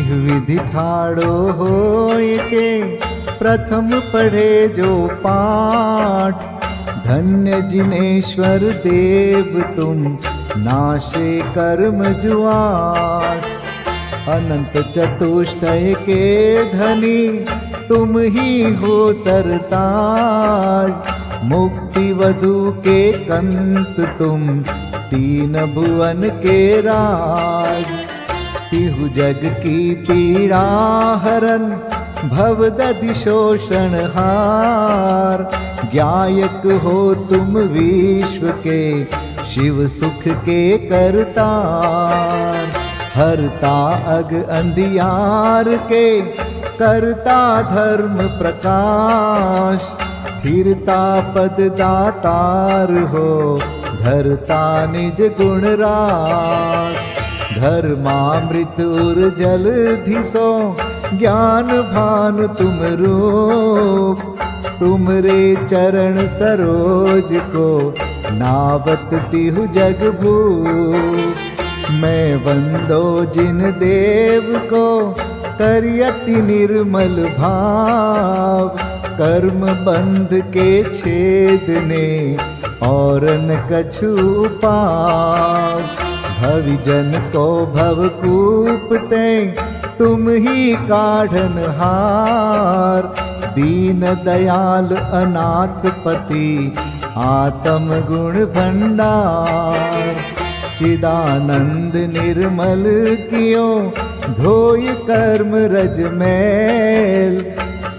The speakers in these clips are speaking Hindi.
इह विधि ठाड़ो होय के प्रथम पढ़े जो पाठ। धन्य जिनेश्वर देव तुम नाशे कर्म जुआर। अनंत चतुष्टय के धनी तुम ही हो सरताज। मुक्ति वधु के कंत तुम तीन भुवन के राज। तिहु जग की पीड़ा हरन भवदधि शोषण हार। ज्ञायक हो तुम विश्व के शिव सुख के करतार। हरता अग अंधियार के करता धर्म प्रकाश। स्थिरता पद दातार हो धरता निज गुण रास। धर्मामृत उर जल धिसो ज्ञान भानु तुम रूप। तुमरे चरण सरोज को नावत तिहु जग भूप। मैं वंदो जिन देव को करियति निर्मल भाव। कर्म बंध के छेदने और न कछु पाव। भविजन को भवकूपते तुम ही काढ़न हार। दीन दयाल अनाथ पति आत्म गुण भंडार। चिदानंद निर्मल कियो धोय कर्म रज मैल।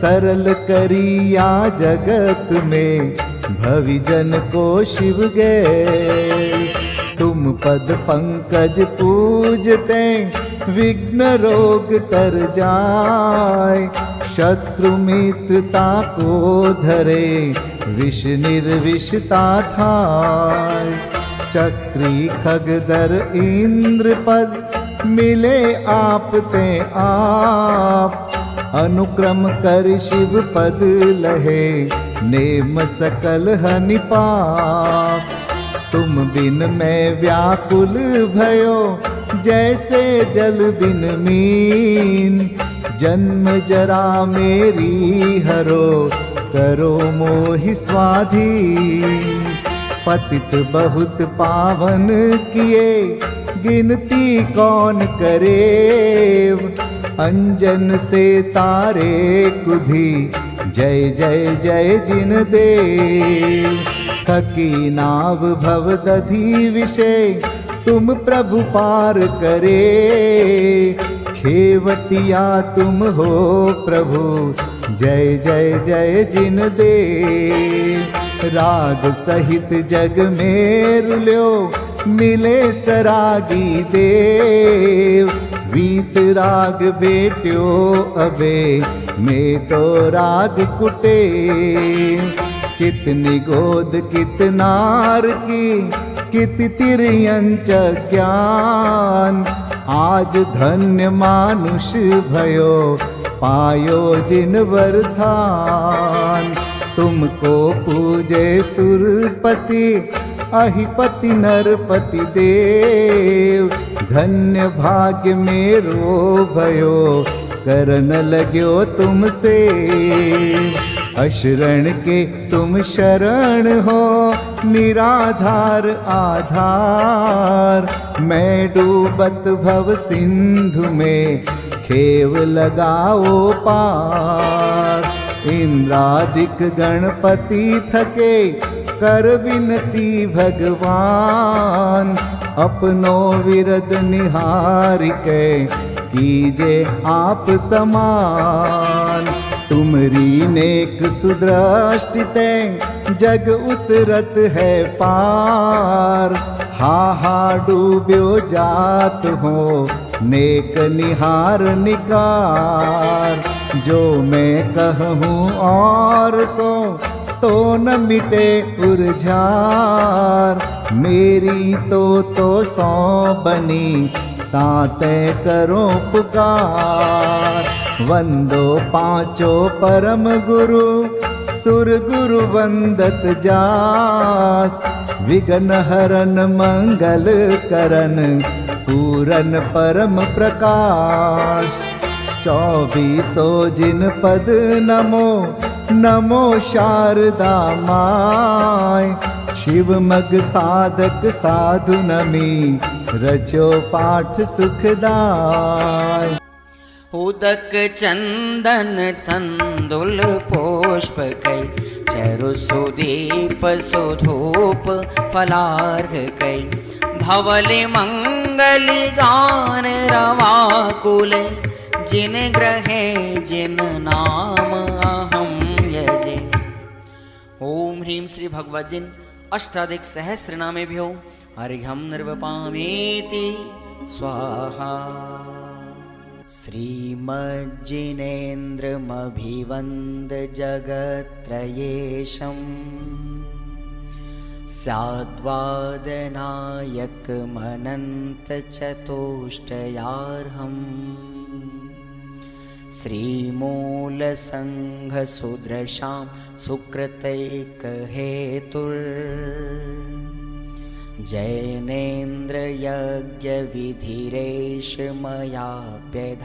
सरल करिया जगत में भविजन को शिव गए। तुम पद पंकज पूजते विघ्न रोग तर जाय। शत्रु मित्रता को धरे विष निर्विषता ठाय। चक्री खगदर इंद्र पद मिले आप ते आप। अनुक्रम कर शिव पद लहे नेम सकल हनि पाप। तुम बिन मैं व्याकुल भयो जैसे जल बिन मीन। जन्म जरा मेरी हरो करो मोहि स्वाधीन। पतित बहुत पावन किए गिनती कौन करेव। अंजन से तारे कुधी जय जय जय जिन देव। थकी नाव भवदधि विषय तुम प्रभु पार करे। खेवटिया तुम हो प्रभु जय जय जय जिन देव। राग सहित जग में रुल्यो मिले सरागी देव। वीत राग बेट्यो अबे में तो राग कुटे। कितनी गोद कितनार की कित तिर्यंच ज्ञान। आज धन्य मानुष भयो पायो जिन वरदान। तुमको पूजे सुरपति अहिपति नरपति देव। धन्य भाग्य मेरो भयो करन लग्यो तुमसे। अशरण के तुम शरण हो निराधार आधार। मैं डूबत भव सिंधु में खेव लगाओ पार। इंद्रादिक गणपति थके कर विनती भगवान। अपनो विरद निहारिके कीजे आप समान। तुमरी नेक सुदृष्टिते जग उतरत है पार। हा हा डूब्यो जात हो नेक निहार निकार। जो मैं कहूँ और सो तो न मिटे उर्झार। मेरी तो सौ बनी ताते करो पुकार। वंदो पांचों परम गुरु सुर गुरु वंदत जास। विघ्न हरन मंगल करन पूरन परम प्रकाश। 24 जिन पद नमो नमो शारदा माय। शिव मग साधक साधु नमी रचो पाठ सुखदाय। उदक चंदन तंदुल पुष्प कै चरु सुदीप सुधूप फलार्घ कै। धवल मंगल गान रवाकुल जिन ग्रहे जिन नाम अहम यजे। ओम ह्रीं श्री भगवद्जिन अष्टाधिक सहस्र नामे भ्यो अर्घ्यं निर्वपामेति स्वाहा। श्रीमज्जिनेन्द्रमभिवन्द जगत्त्रयेशम् स्याद्वादनायकमनन्तचतुष्टयार्हम्। श्रीमूलसङ्घसुदृशां सुकृतैकहेतुर्। जैनेन्द्रयज्ञविधिरेष मयाप्यधायि।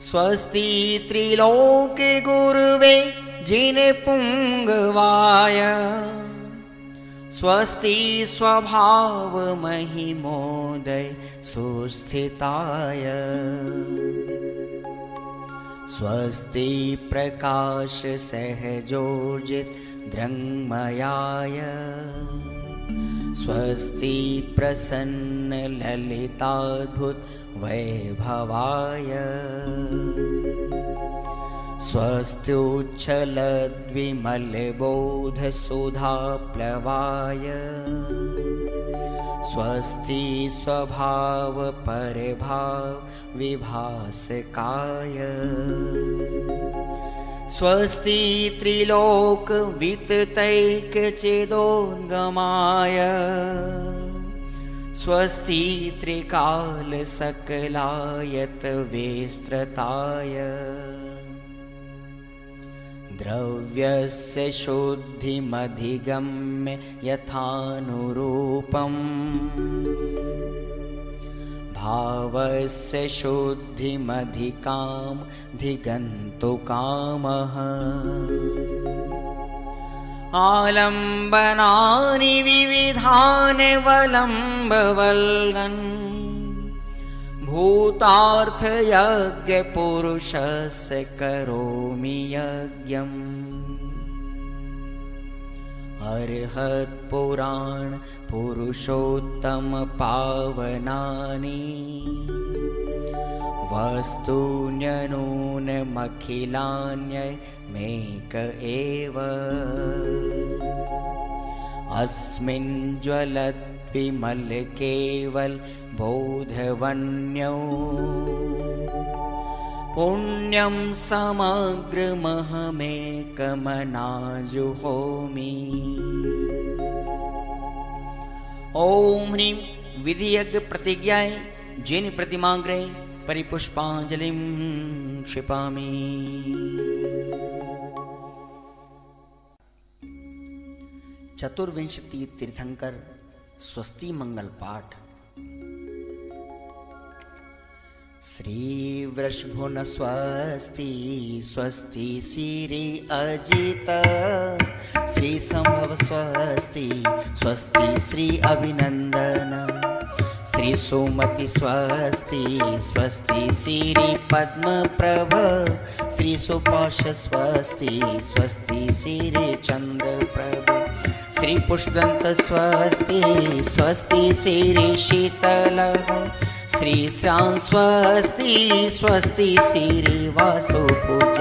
स्वस्ति त्रिलोके गुरुवे जिने पुंगवाय। स्वस्ति स्वभाव महिमोदय सुस्थिताय। स्वस्ति प्रकाश सहजोजित दृङ्मयाय। स्वस्ति प्रसन्न ललिताद्भुत वैभवाय। स्वस्त्युच्छलद्विमलबोधसुधाप्लवाय। स्वस्ति स्वभाव परभाव विभासकाय। स्वस्ति त्रिलोक विततैकचिदोद्गमाय। स्वस्ति त्रिकाल सकलायत विस्तृताय। द्रव्यस्य शुद्धिमधिगम्य यथानुरूपम्। भावस्य शुद्धिमधिकां धिगन्तुकामः। आलम्बनानि विविधानि वलम्बवल्गन्। भूतार्थयज्ञपुरुषस्य करोमि यज्ञम्। अर्हत्पुराण पुरुषोत्तम पावनानि। वस्तून्यनूनमखिलान्यमेक एव। अस्मिन् ज्वलद्विमल केवल बोधवन्यो। पुण्यं समग्रमहमेकमनाजुहोमि। ओम ह्रीं विधियज्ञ प्रतिज्ञाय जिन प्रतिमाग्रे परिपुष्पांजलिं क्षिपामि। चतुर्विंशति तीर्थंकर स्वस्ति मंगल पाठ। श्री वृषभुन स्वस्ति स्वस्ति श्री अजित। श्री संभव स्वस्ति स्वस्ति श्री अभिनंदन। श्री सुमति स्वस्ति स्वस्ति श्री पद्म प्रभ। श्री सुपाश स्वस्ति स्वस्ति श्री चंद्र प्रभ। श्री पुष्पदंत स्वस्ति स्वस्ति श्री शीतल। श्री श्रां स्वस्ति स्वस्ति श्री वासुपूज।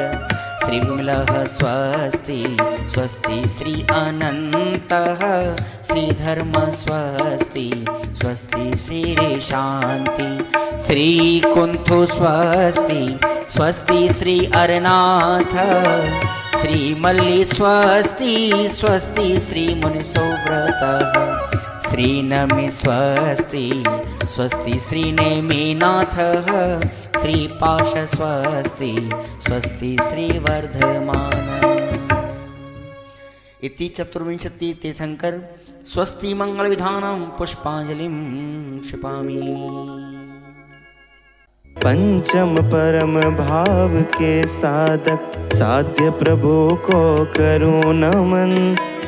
श्री विमलः स्वस्ति स्वस्ति श्री अनन्तः। श्री धर्म स्वस्ति स्वस्ति श्री शांति। श्री कुंथु स्वस्ति स्वस्ति श्री अरनाथ। श्री मल्ली स्वस्ति स्वस्ति श्री मुनिसुव्रतः। श्री नमि स्वस्ति स्वस्ति श्री नेमिनाथः। श्री पाश स्वस्ति स्वस्ति श्री वर्धमान। इति चतुर्विंशति तीर्थंकर स्वस्ति मंगल विधानं पुष्पांजलिं क्षिपामि। पंचम परम भाव के साधक साध्य प्रभु को करूं नमन।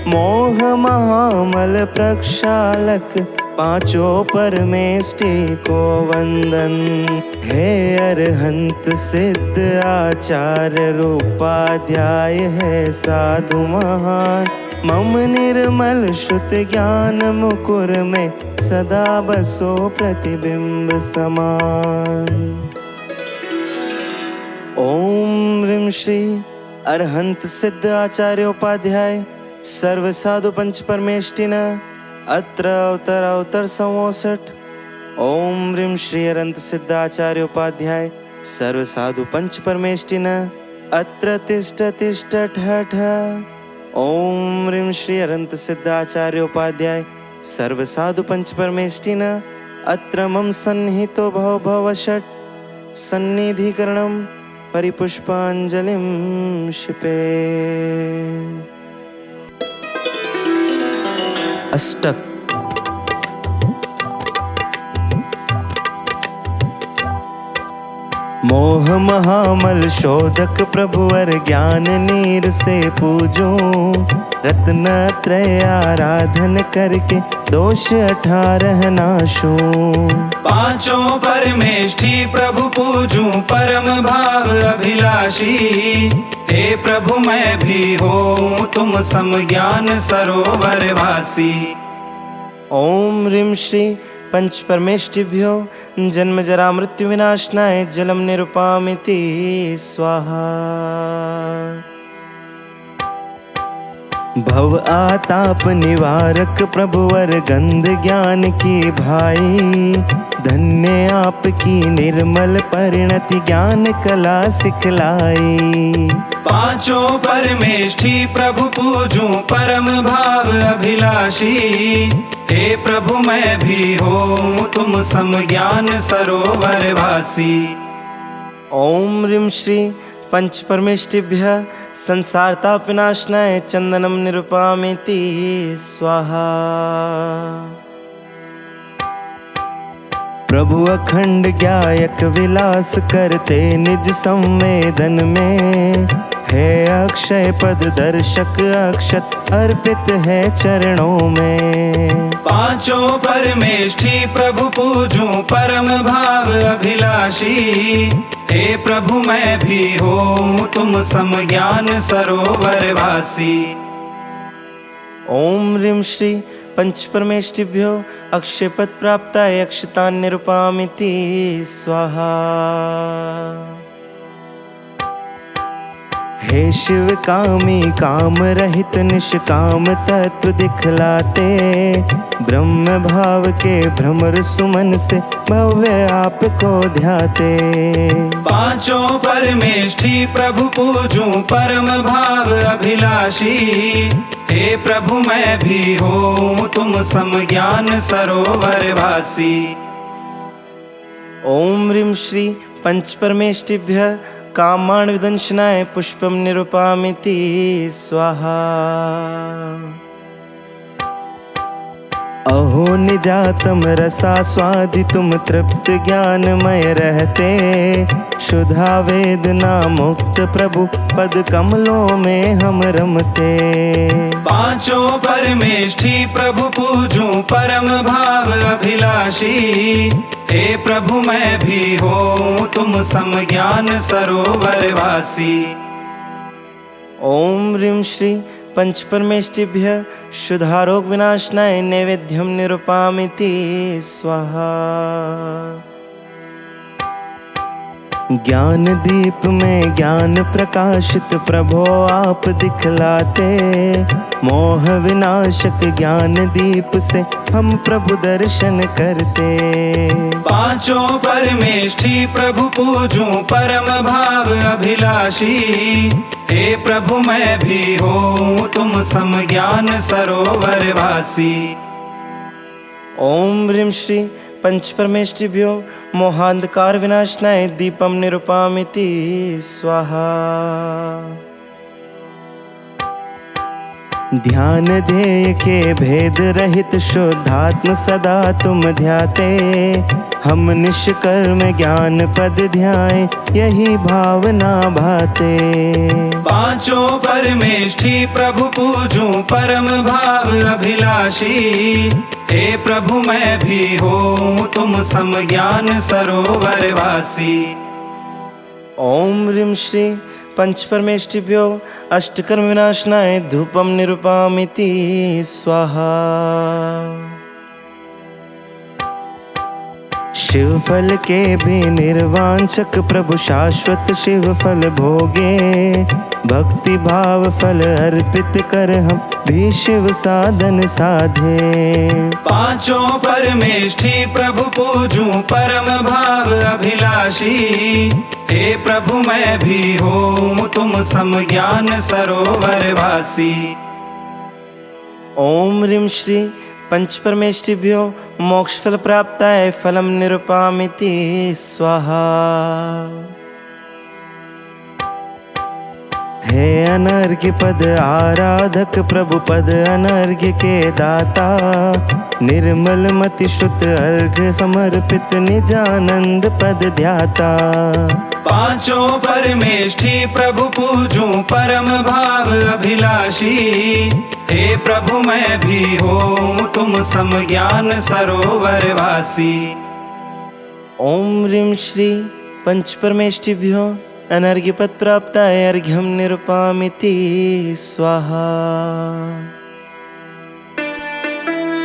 मोह महामल प्रक्षालक पांचों परमेष्टि को वंदन। हे अरहंत सिद्ध आचार्य रूपाध्याय है साधु महान। मम निर्मल शुद्ध ज्ञान मुकुर में सदा बसो प्रतिबिंब समान। ओम ह्रीं श्री अरहंत सिद्ध आचार्य उपाध्याय सर्व साधु पंच परमेष्टिन अत्र अवतर अवतर 67। ओम ह्रीं श्री अरहंत सिद्ध आचार्य उपाध्याय सर्व साधु पंच परमेष्टिन अत्र तिष्ठ तिष्ठ ठठ। ओम ह्रीं श्री अरहंत सिद्ध आचार्य उपाध्याय सर्व साधु पंच परमेष्टिन अत्र मम सन्निहितो भव भव षट्। सन्निधिकरणं परिपुष्पांजलिं क्षिपे। अष्टक। मोह महामल शोधक प्रभुवर ज्ञान नीर से पूजूं। रत्न त्रय आराधन करके दोष 18 नाशूं। पांचों परमेष्ठि प्रभु पूजूं परम भाव अभिलाषी। हे प्रभु मैं भी हूँ तुम सम ज्ञान सरोवर वासी। ओम ह्रीं श्री पंच परमेष्टिभ्यो जन्म जरा मृत्यु विनाशनाय जलम निरुपामिति स्वाहा। भव आताप निवारक प्रभुवर गंध ज्ञान की भाई। धन्य आपकी निर्मल परिणति ज्ञान कला सिखलाई। पांचों परमेष्ठि प्रभु पूजूं परम भाव अभिलाषी। हे प्रभु मैं भी हूँ तुम सम ज्ञान सरोवर वासी। ओम ह्रीं श्री पंच परमेष्टिभ्यः संसार ताप विनाशनाय चंदनम निरुपामिति स्वाहा। प्रभु अखंड ज्ञायक विलास करते निज संवेदन में। है अक्षय पद दर्शक अक्षत अर्पित है चरणों में। पांचों परमेष्ठि प्रभु पूजूं परम भाव अभिलाषी। हे प्रभु मैं भी हूँ तुम सम ज्ञान सरोवर वासी। ओम ह्रीं श्री पंच परमेष्टिभ्यो अक्षय पद प्राप्ताय अक्षतान् निरुपामिति स्वाहा। हे शिव कामी काम रहित निष्काम तत्व दिखलाते। ब्रह्म भाव के भ्रमर सुमन से भव्य आपको ध्याते। पांचों परमेष्ठि प्रभु पूजूं परम भाव अभिलाषी। हे प्रभु मैं भी हूँ तुम सम ज्ञान सरोवर वासी। ओम ह्रीं श्री पंच परमेष्टिभ्यः कामान् विदंशनाय पुष्पम निरुपामिति स्वाहा। अहो निजातम रसा स्वादि तुम तृप्त ज्ञानमय रहते। शुद्धा वेदना मुक्त प्रभु पद कमलों में हम रमते। पांचों परमेष्ठि प्रभु पूजूं परम भाव अभिलाषी। हे प्रभु मैं भी हूँ तुम सम ज्ञान सरोवर वासी। ओम ह्रीं श्री पंच परमेष्टिभ्यः शुद्धारोग विनाशनाय नैवेद्यम निरुपामिति स्वाहा। ज्ञान दीप में ज्ञान प्रकाशित प्रभो आप दिखलाते। मोह विनाशक ज्ञान दीप से हम प्रभु दर्शन करते। पांचों परमेष्ठि प्रभु पूजूं परम भाव अभिलाषी। हे प्रभु मैं भी हूँ तुम सम ज्ञान सरोवर वासी। ओम ह्रीं श्री पंच परमेष्टिभ्यो मोहांधकार विनाशनाय दीपम निरुपामिति स्वाहा। ध्यान ध्येय के भेद रहित शुद्धात्म सदा तुम ध्याते। हम निष्कर्म ज्ञान पद ध्याए, यही भावना भाते। पांचों परमेष्ठी प्रभु पूजूं परम भाव अभिलाषी। हे प्रभु मैं भी हूँ तुम सम ज्ञान सरोवर वासी। ओम ह्रीं श्री पंच परमेष्ठिभ्यो अष्टकर्म विनाशनाय धूपम निरूपामिति स्वाहा। शिव फल के भी निर्वांचक प्रभु शाश्वत शिव फल भोगे। भक्ति भाव फल अर्पित कर हम भी शिव साधन साधे। पांचों परमेष्ठी प्रभु पूजूं परम भाव अभिलाषी। हे प्रभु मैं भी हूँ तुम सम ज्ञान सरोवर वासी। ओम ह्रीं श्री पंच परमेष्ठिभ्यो मोक्ष फल प्राप्ताय फलम निरूपामिति स्वाहा। हे अनर्घ्य पद आराधक प्रभु पद अनर्घ्य के दाता। निर्मल मति श्रुत अर्घ्य समर्पित निजानंद पद ध्याता। पांचों परमेष्ठी प्रभु पूजूं परम भाव अभिलाषी। हे प्रभु मैं भी हूँ तुम सम ज्ञान सरोवर वासी। ओम ह्रीं श्री पंच परमेष्ठिभ्यो अनर्घ्य पद प्राप्ताय अर्घ्यम निरूपामिति स्वाहा।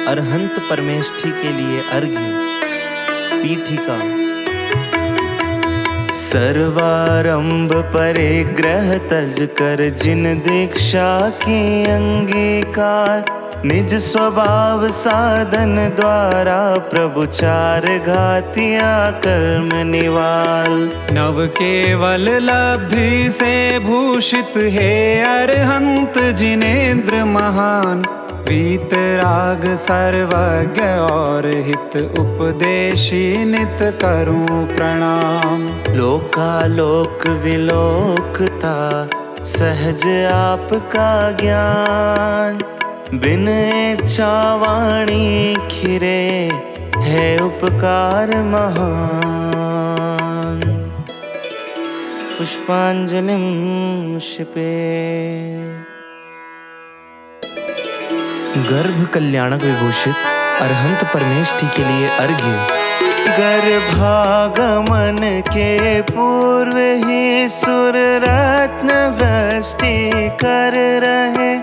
अरहंत परमेष्ठी के लिए अर्घ्य पीठिका। सर्वारंभ परिग्रह तज कर जिन दीक्षा की अंगीकार। निज स्वभाव साधन द्वारा प्रभु चार घातिया कर्म निवाल। नव केवल लब्धि से भूषित है अरहंत जिनेन्द्र महान। वीतराग सर्वज्ञ और हित उपदेशी नित करूं प्रणाम। लोकालोक विलोकता सहज आपका ज्ञान। बिन इच्छा वाणी खिरे है उपकार महान। पुष्पांजलिं क्षिपे। गर्भ कल्याणक विभूषित अरहंत परमेष्ठी के लिए अर्घ्य। गर्भागमन के पूर्व ही सुर रत्न वृष्टि कर रहे।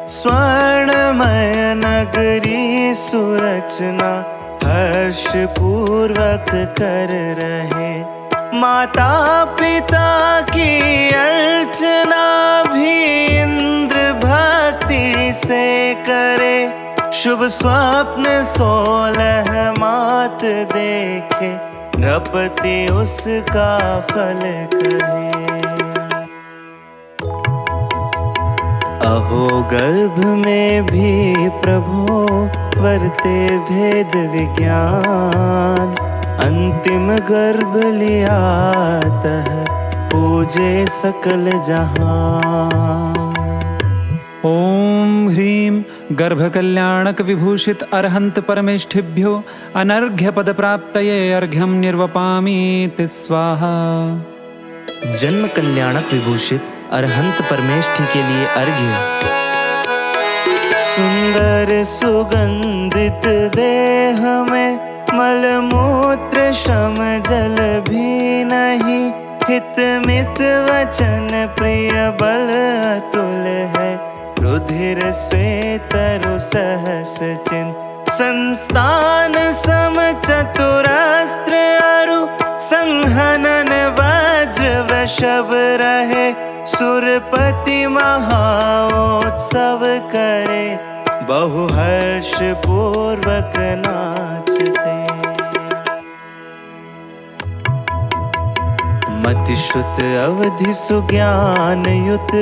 स्वर्णमय नगरी सुरचना हर्ष पूर्वक कर रहे। माता पिता की अर्चना भी इंद्र भक्ति से करे। शुभ स्वप्न 16 मात देखे। नृपति उसका फल कहे। अहो गर्भ में भी प्रभु वर्ते भेद विज्ञान। अंतिम गर्भ लिया तह पूजे सकल जहां। ओम ह्रीं गर्भ कल्याणक विभूषित अरहंत परमेष्ठिभ्यो अनर्घ्य पद प्राप्तये अर्घ्यम निर्वपामीति स्वाहा। जन्म कल्याणक विभूषित अरहंत परमेष्ठी के लिए अर्घ्य। सुंदर सुगंधित देह में मलमूत्र श्रम जल भी नहीं। हित मित वचन प्रिय बल अतुल है। रुधिर श्वेतरु सहस चिन्ह संस्थान सम चतुरस्त्र अरु। संहनन वज्र वृषभ रहे। सुरपति महाओत्सव करे। बहु हर्ष पूर्वक नाचते। मतिश्रुत अवधि सुज्ञान युत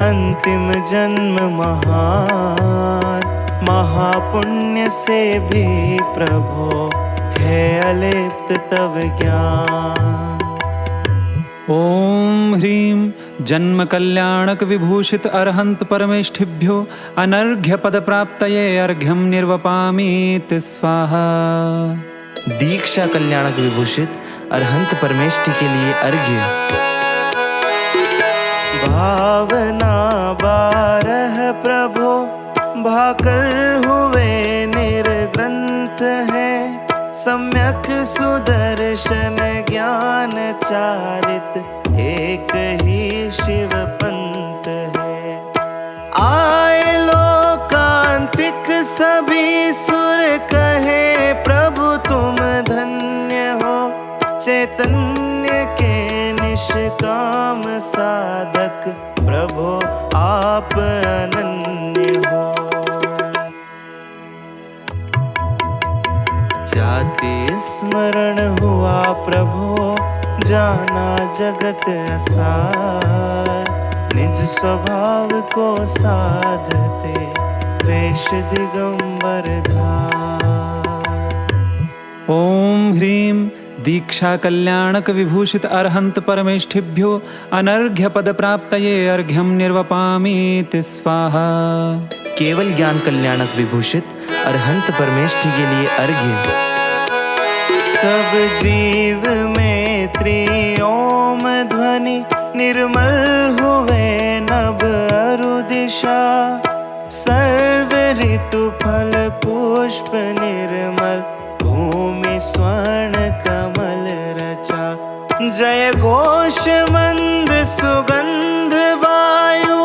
अंतिम जन्म महान। महापुण्य से भी प्रभो है अलिप्त तव ज्ञान। ओम ह्रीं जन्म कल्याणक विभूषित अरहंत परमेष्ठिभ्यो अनर्घ्य पद प्राप्तये अर्घ्यम निर्वपामीति स्वाहा। दीक्षा कल्याणक विभूषित अरहंत परमेष्ठि के लिए अर्घ्य। भावना 12 प्रभो भाकर हुए निर्ग्रंथ है, सम्यक सुदर्शन ज्ञान चारित एक ही शिव पंथ है। आए लोकांतिक सभी सुर कहे प्रभु तुम धन्य हो, चैतन्य के निष्काम साधक प्रभु आप अनन्य हो। जाति स्मरण हुआ प्रभु जाना जगत असार, निज स्वभाव को साधते वेश दिगंबर धार। ओम ह्रीं दीक्षा कल्याणक विभूषित अरहंत परमेष्ठिभ्यो अनर्घ्य पद प्राप्तये अर्घ्यम निर्वपामीति स्वाहा। केवल ज्ञान कल्याणक विभूषित अरहंत परमेष्ठि के लिए अर्घ्य। सब जीव में त्रिओम ध्वनि निर्मल हुए नभ अरु दिशा, सर्व ऋतु फल पुष्प निर्मल भूमि स्वर्ण कमल रचा। जय घोष मंद सुगंध वायु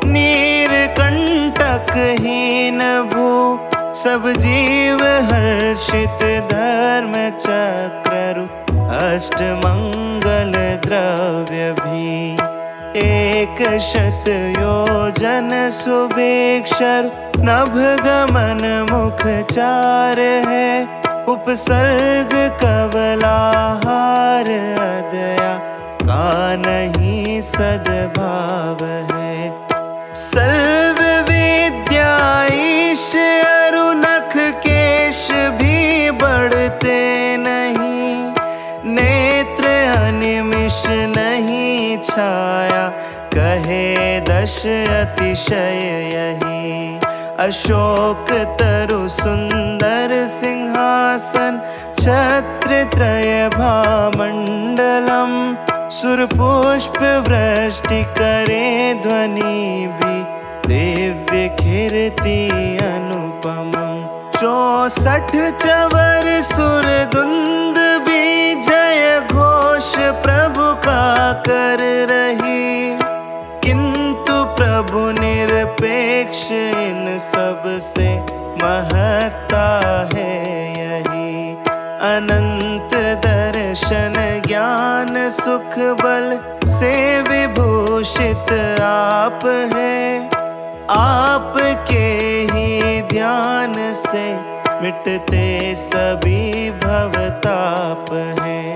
नीरकंटक हीन भू, सब जीव हर्षित धर्म चक्रु अष्ट मंगल द्रव्य भी। 100 योजन सुभिक्षर नभ गमन मुख चार है, उपसर्ग कवलाहार अदया का नहीं सद्भाव है। सर्व विद्या ईश अरुनख केश भी बढ़ते नहीं, नेत्र अनिमिष नहीं छाया कहे 10 अतिशय यही। अशोक तरु सुंदर सिंहासन छत्र त्रय भामंडलम, सुरपुष्प वृष्टि करे ध्वनि भी दिव्य कीर्ति अनुपमं। 64 चवर सुर धुंद भी जय घोष प्रभु का कर रही, किंतु प्रभु निरपेक्ष इन सब से महत्ता है यही। अनंत दर्शन ज्ञान सुख बल से विभूषित आप है, आपके ही ध्यान से मिटते सभी भवताप हैं।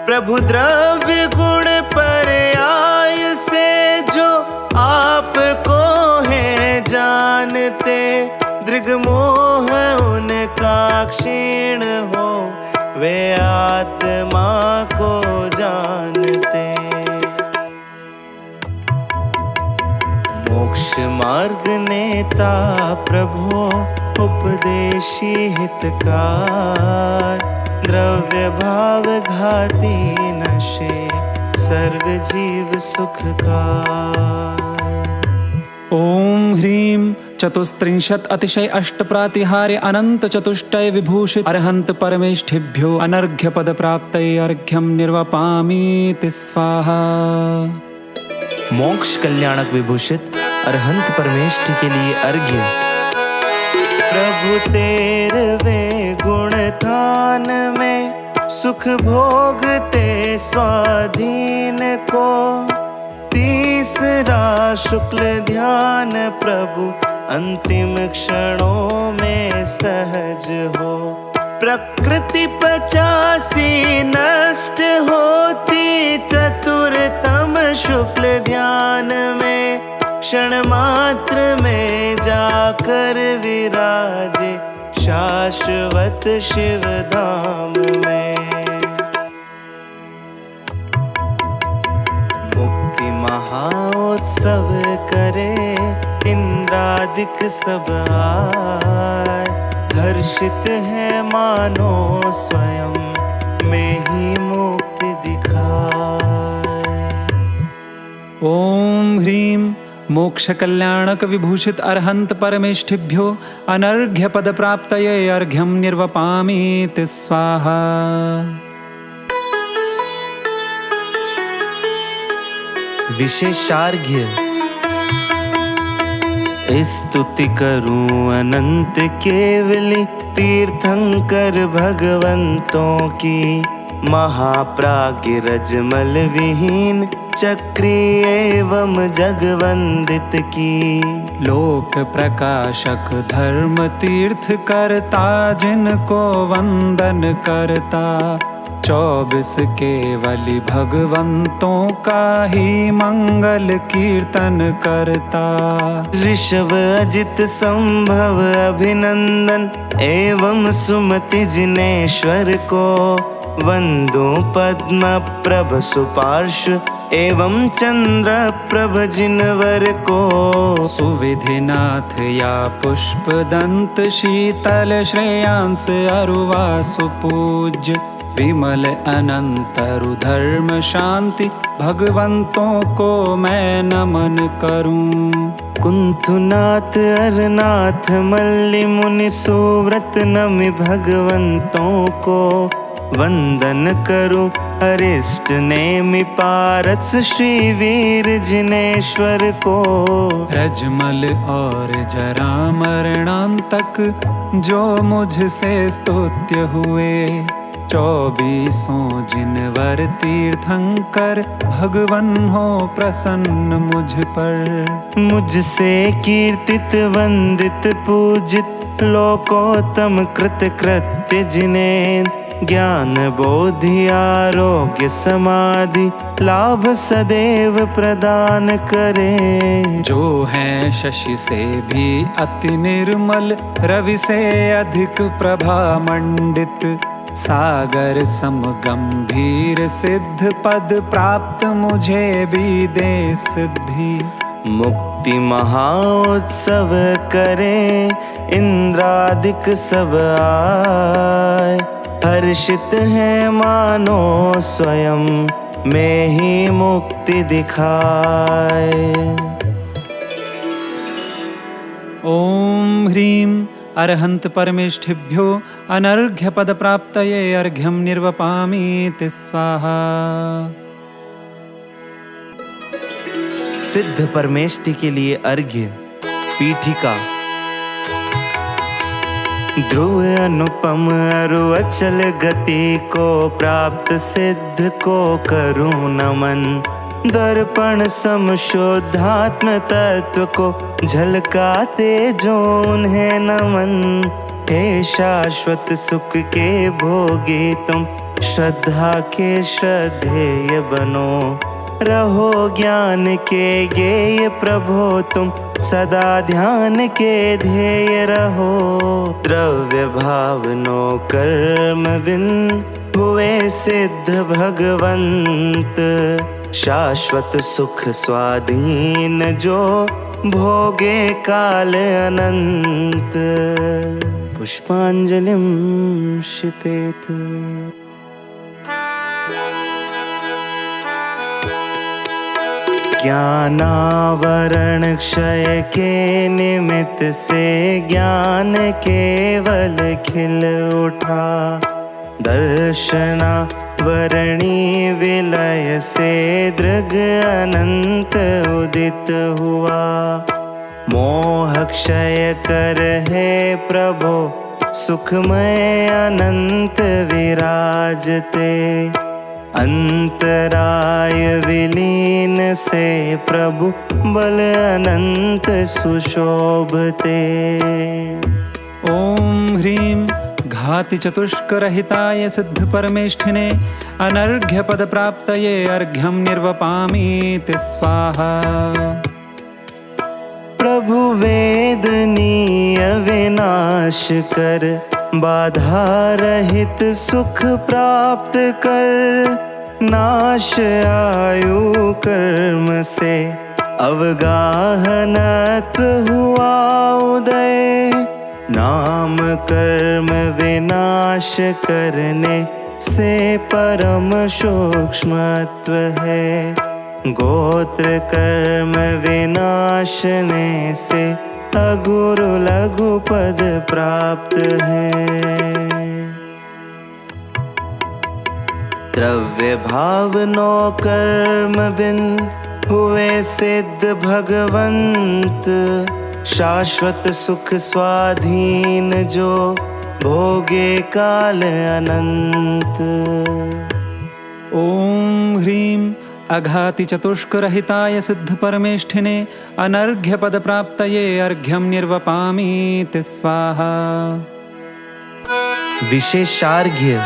प्रभु द्रव्य गुण पर्याय से जो आपको है जानते, दृग्मोह उनका क्षीण हो वे आत्मा को जानते। मोक्ष मार्ग नेता प्रभु उपदेशी हितकार, द्रव्य भाव घाती नशे सर्व जीव सुखकार। ओम ह्रीं चतुस्त्रिंशत् अतिशय अष्ट प्रातिहार्य अनंत चतुष्टय विभूषित अरहंत परमेष्ठिभ्यो अनर्घ्य पद प्राप्तये अर्घ्यम निर्वपामीति स्वाहा। मोक्ष कल्याणक विभूषित अरहंत परमेष्ठि के लिए अर्घ्य। प्रभु 13वें गुण थान में सुख भोगते स्वाधीन को, 30रा शुक्ल ध्यान प्रभु अंतिम क्षणों में सहज हो। प्रकृति 85 नष्ट होती चतुरतम शुक्ल ध्यान में, क्षण मात्र में जाकर विराजे शाश्वत शिव धाम में। मुक्ति महा महाउत्सव करे, इंद्रादिक सब आए, हर्षित है मानो स्वयं में ही मुक्ति दिखाए। ॐ ह्रीं मोक्षकल्याणक विभूषित अर्हन्त परमेष्ठिभ्यो अनर्घ्य पद प्राप्तये अर्घ्यं निर्वपामीति स्वाहा। विशेषार्घ्य। स्तुति करूं अनंत केवली, तीर्थंकर भगवंतों की, महाप्राज्ञ रजमल विहीन चक्री एवं जगवंदित की। लोक प्रकाशक धर्म तीर्थ करता, जिनको वंदन करता, 24 केवली भगवंतों का ही मंगल कीर्तन करता। ऋषभ अजित संभव अभिनंदन, एवं सुमति जिनेश्वर को, वंदो पद्म प्रभ सुपार्श्व, एवं चंद्र प्रभ जिनवर को। सुविधिनाथ या पुष्प दंत, शीतल श्रेयांस अरुवा सुपूज्य, विमल अनंतरु धर्म शांति, भगवंतों को मैं नमन करूं। कुंथुनाथ अरनाथ मल्लि मुनि सुव्रत, नमि भगवंतों को, वंदन करूं अरिष्ट नेमि पारस, श्री वीर जिनेश्वर को। रजमल और जरा मरणांतक, जो मुझसे स्तुत्य हुए, 24 जिनवर तीर्थंकर, भगवन हो प्रसन्न मुझ पर। मुझसे कीर्तित वंदित पूजित, लोकोत्तम कृत कृत्य जिन्हें, ज्ञान बोधि आरोग्य समाधि, लाभ सदैव प्रदान करे। जो है शशि से भी अति निर्मल, रवि से अधिक प्रभा मंडित, सागर सम गंभीर सिद्ध पद, प्राप्त मुझे भी दे सिद्धि। मुक्ति महाउत्सव करे, इंद्रादिक सब आए, हर्षित है मानो स्वयं में ही मुक्ति दिखाए। ॐ ह्रीं अर्हन्त परमेष्ठिभ्यो अनर्घ्य पद प्राप्तये अर्घ्यं निर्वपामीति स्वाहा। सिद्ध परमेष्टि के लिए अर्घ्य। पीठिका। ध्रुव अनुपम अरु अचल गति को, प्राप्त सिद्ध को करूं नमन, दर्पण सम शुद्धात्म तत्व को, झलकाते जो उन्हें नमन। हे शाश्वत सुख के भोगी तुम, श्रद्धा के श्रद्धेय बनो, रहो ज्ञान के गेय प्रभो तुम, सदा ध्यान के ध्येय रहो। द्रव्य भावनो कर्म बिन हुए सिद्ध भगवंत, शाश्वत सुख स्वाधीन जो भोगे काल अनंत। पुष्पांजलिं क्षिपेत। ज्ञानावरण क्षय के निमित्त से, ज्ञान केवल खिल उठा, दर्शना वरणी विलय से, दृग अनंत उदित हुआ। मोह क्षय कर हे प्रभो, सुखमय अनंत विराजते, अंतराय विलीन से प्रभु, बल अनंत सुशोभते। ॐ ह्रीं घाति चतुष्करहिताय सिद्ध परमेष्ठिने, अनर्घ्य पद प्राप्तये अर्घ्यं निर्वपामीति स्वाहा। प्रभु वेदनीय विनाश कर, बाधा रहित सुख प्राप्त कर, नाश आयु कर्म से, अवगाहनत्व हुआ उदय, नाम कर्म विनाश करने से परम सूक्ष्मत्व है। गोत्र कर्म विनाशने से अगुरु लघु पद प्राप्त है। द्रव्य भाव नो कर्म बिन हुए सिद्ध भगवंत, शाश्वत सुख स्वाधीन जो भोगे काल अनंत। ॐ ह्रीं अघाति चतुष्करहिताय सिद्ध परमेष्ठिने अनर्घ्य पद प्राप्तये अर्घ्यं निर्वपामीति स्वाहा। विशेषार्घ्य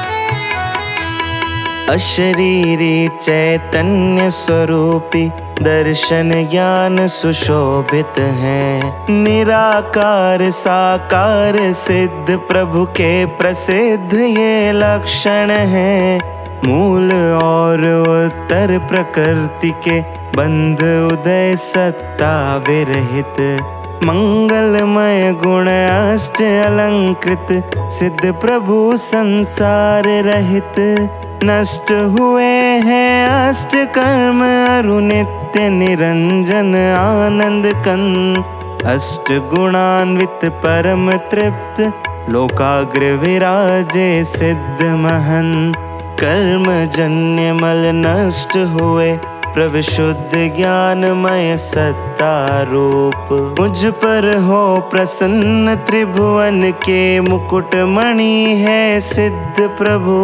अशरीरी चैतन्य स्वरूपी दर्शन ज्ञान सुशोभित हैं। निराकार साकार सिद्ध प्रभु के प्रसिद्ध ये लक्षण हैं। मूल और उत्तर प्रकृति के बंध उदय सत्ता विरहित, मंगलमय गुण अष्ट अलंकृत सिद्ध प्रभु संसार रहित। नष्ट हुए हैं अष्ट कर्म अरु नित्य निरंजन आनंद कंद। अष्ट गुणान्वित परम तृप्त लोकाग्र विराजे सिद्ध महन। कर्म जन्य मल नष्ट हुए प्रभु शुद्ध ज्ञानमय सत्ता रूप। मुझ पर हो प्रसन्न त्रिभुवन के मुकुट मणि है सिद्ध प्रभु।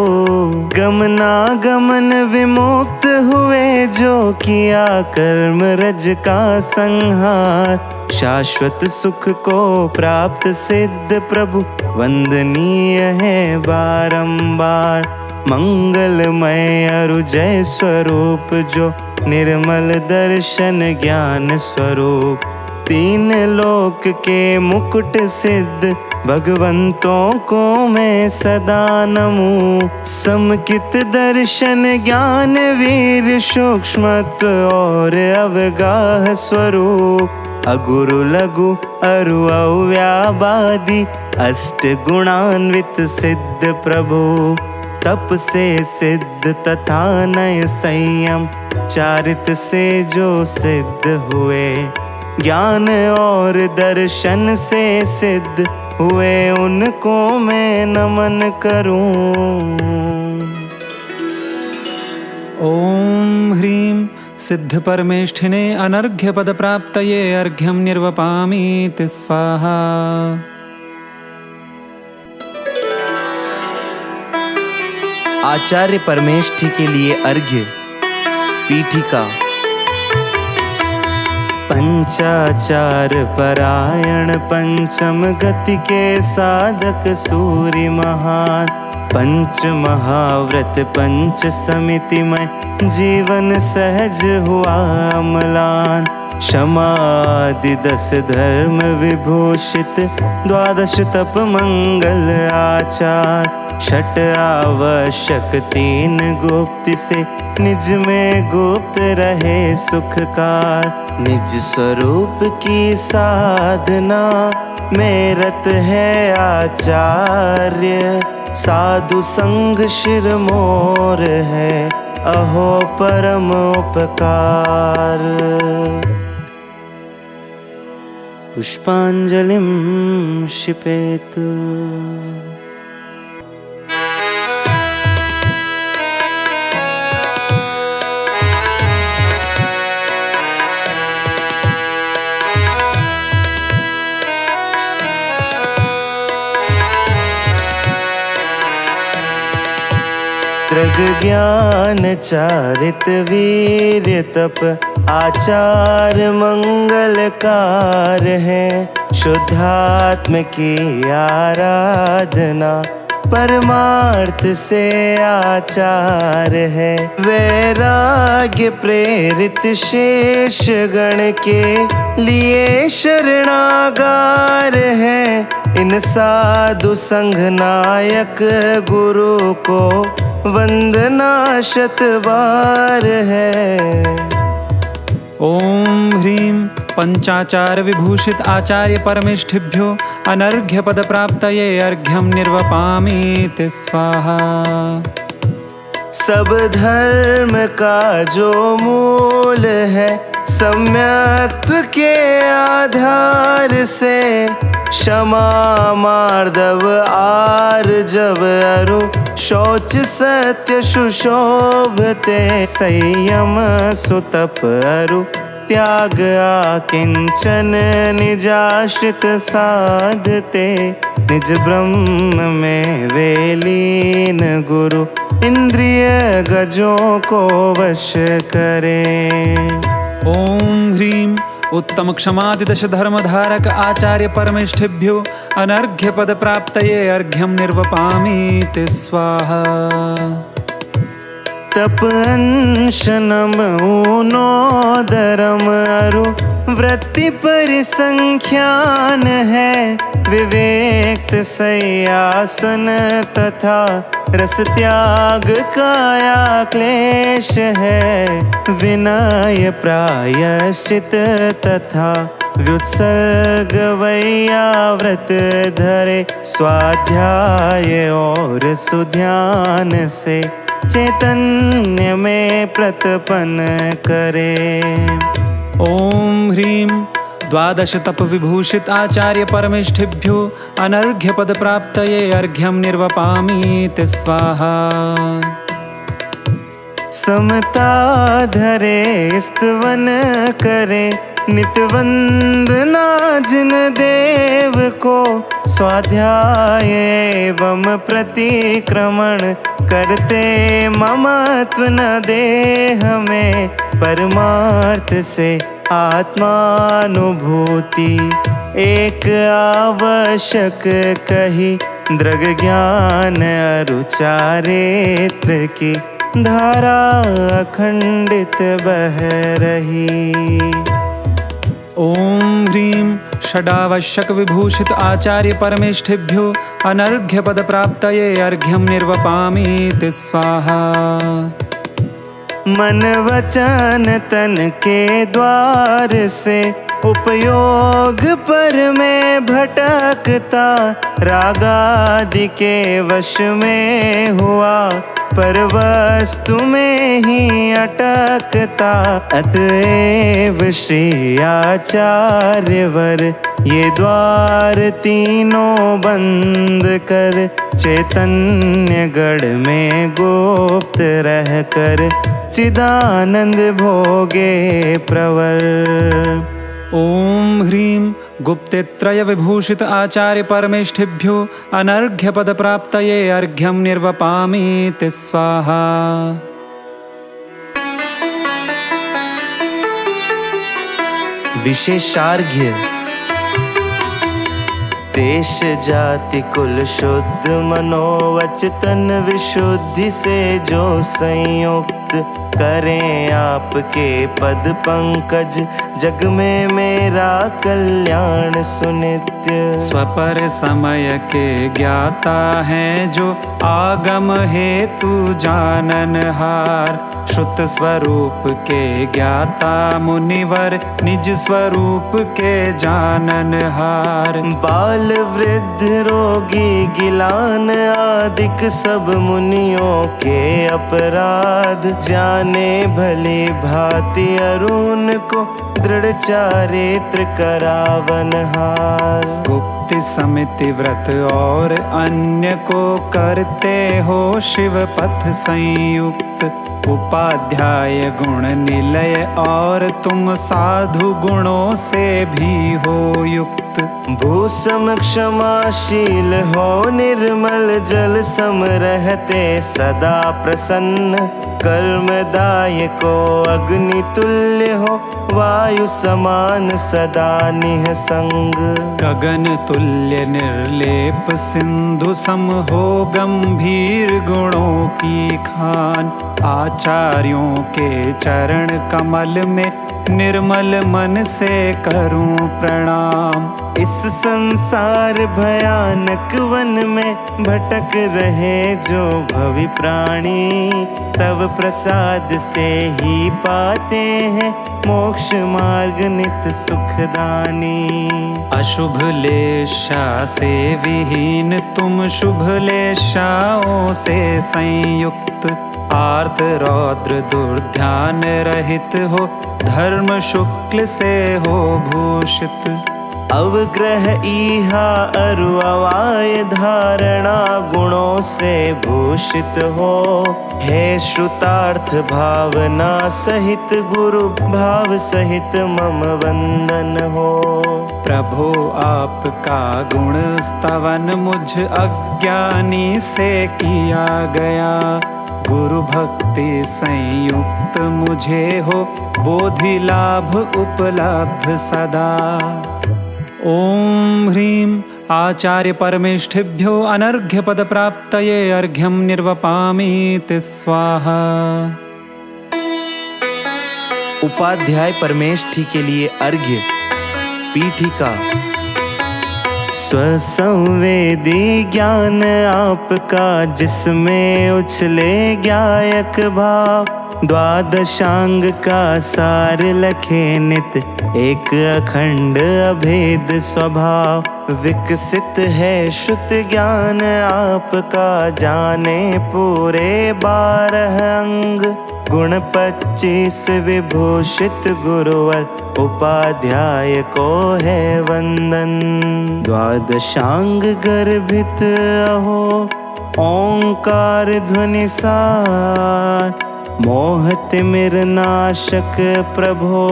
गमनागमन विमुक्त हुए जो किया कर्म रज का संहार। शाश्वत सुख को प्राप्त सिद्ध प्रभु वंदनीय है बारंबार। मंगलमय अरु जय स्वरूप जो निर्मल दर्शन ज्ञान स्वरूप। तीन लोक के मुकुट सिद्ध भगवंतों को मैं सदा नमूं। समकित दर्शन ज्ञान वीर सूक्ष्मत्व और अवगाह स्वरूप। अगुरु लघु अरु अव्याबादि अष्ट गुणान्वित सिद्ध प्रभु। तप से सिद्ध तथा नय संयम चारित से जो सिद्ध हुए। ज्ञान और दर्शन से सिद्ध हुए उनको मैं नमन करूं। ॐ ह्रीं सिद्ध परमेष्ठिने अनर्घ्य पद प्राप्तये अर्घ्यं निर्वपामीति स्वाहा। आचार्य परमेष्ठि के लिए अर्घ्य। पीठिका। पंचाचार परायण पंचम गति के साधक सूर्य महान। पंच महाव्रत पंच समिति में जीवन सहज हुआ अम्लान। क्षमादि 10 धर्म विभूषित 12 तप मंगल आचार। छठ आवश्यक 3 गुप्त से निज में गुप्त रहे सुखकार। निज स्वरूप की साधना में रत है आचार्य। साधु संग शिर मोर है अहो परम उपकार। पुष्पांजलिं क्षिपेत्। दृग ज्ञान चारित वीर तप आचार मंगलकार है। शुद्धात्म की आराधना परमार्थ से आचार है। वैराग्य प्रेरित शेष गण के लिए शरणागार है। इन साधु संघ नायक गुरु को वंदना शतबार है। ॐ ह्रीं पंचाचार विभूषित आचार्य परमेष्ठिभ्यो अनर्घ्य पद प्राप्तये अर्घ्यं निर्वपामीति स्वाहा। सब धर्म का जो मूल है सम्यक्त्व के आधार से क्षमा मार्दव आर्जव अरु शौच सत्य सुशोभते संयम सुतप अरु त्याग आकिंचन निजाश्रित साधते निज ब्रह्म में वेलीन गुरु इंद्रिय गजों को वश करें। ॐ ह्रीं उत्तम क्षमादिदश धर्मधारक आचार्य परमेष्ठिभ्यो अनर्घ्य पद प्राप्तये अर्घ्यं निर्वपामीति स्वाहा। तप अंशनम ऊनोदरम अरु वृत्ति परिसंख्यान है विवेक सयासन तथा रस त्याग काया क्लेश है विनय प्रायश्चित तथा व्युत्सर्ग वैयाव्रत धरे स्वाध्याय और सुध्यान से चैतन्य में प्रतपन करे। ॐ ह्रीं द्वादश तप विभूषित आचार्य परमेष्ठिभ्यो अनर्घ्य पद प्राप्तये अर्घ्यं निर्वपामीति स्वाहा। समता धरे स्तवन करे नित वंदना जिन देव को स्वाध्याय एवं प्रतिक्रमण करते ममत्व न देह में परमार्थ से आत्मानुभूति एक आवश्यक कही दृग ज्ञान अरु चारित्र की धारा अखंडित बह रही। ॐ ह्रीं षडावश्यक विभूषित आचार्य परमेष्ठिभ्यो अनर्घ्य पद प्राप्तये अर्घ्यं निर्वपामीति स्वाहा। मन वचन तन के द्वार से उपयोग पर में भटकता रागादि के वश में हुआ पर वस्तु में ही अटकता अतएव श्री आचार्यवर ये द्वार तीनों बंद कर चैतन्य गढ़ में गुप्त रह कर चिदानंद भोगे प्रवर। ॐ ह्रीं गुप्तेत्रय विभूषित आचार्य परमेष्ठिभ्यो अनर्घ्य पद प्राप्तये अर्घ्यं निर्वपामीति स्वाहा। विशेषार्घ्य देश जाति कुल शुद्ध मनोवचन विशुद्धि से जो संयुक्त करें आपके पद पंकज जग में मेरा कल्याण सुनित्य। स्वपर समय के ज्ञाता हैं जो आगम हेतु जाननहार श्रुत स्वरूप के ज्ञाता मुनिवर निज स्वरूप के जाननहार। बाल वृद्ध रोगी गिलान आदिक सब मुनियों के अपराध जाने भली भांति अरुण को दृढ़ चारित्र करावनहार। गुप्त समिति व्रत और अन्य को करते हो शिव पथ संयुक्त उपाध्याय गुण निलय और तुम साधु गुणों से भी हो युक्त। भूसम क्षमाशील हो निर्मल जल सम रहते सदा प्रसन्न कर्मदायको अग्नि तुल्य हो वायु समान सदा निःसंग। गगन तुल्य निर्लेप सिंधु सम हो गंभीर गुणों की खान आचार्यों के चरण कमल में निर्मल मन से करूं प्रणाम। इस संसार भयानक वन में भटक रहे जो भवि प्राणी, तब प्रसाद से ही पाते हैं मोक्ष मार्ग नित सुखदानी। अशुभ लेशा से विहीन तुम, शुभ लेशाओं से संयुक्त। आर्त रौद्र दुर्ध्यान रहित हो, धर्म शुक्ल से हो भूषित। अवग्रह इहा अरु अवाय धारणा गुणों से भूषित हो। हे श्रुतार्थ भावना सहित गुरु भाव सहित मम वंदन हो। प्रभो आपका गुण स्तवन मुझ अज्ञानी से किया गया। गुरु भक्ति संयुक्त मुझे हो, बोधि लाभ उपलब्ध सदा। ओम ह्रीं आचार्य परमेष्ठिभ्यो अनर्घ्य पद प्राप्तये अर्घ्यं निर्वपामीति स्वाहा। उपाध्याय परमेष्ठी के लिए अर्घ्य। पीठिका। स्वसंवेदी ज्ञान आपका, जिसमें उछले गायक भाव। द्वादशांग का सार लखे नित, एक अखंड अभेद स्वभाव। विकसित है श्रुत ज्ञान आपका, जाने पूरे 12 अंग। गुण 25 विभूषित गुरुवर, उपाध्याय को है वंदन। द्वादशांग गर्भित अहो, ओंकार ध्वनि सार। मोह तिमिर नाशक प्रभो,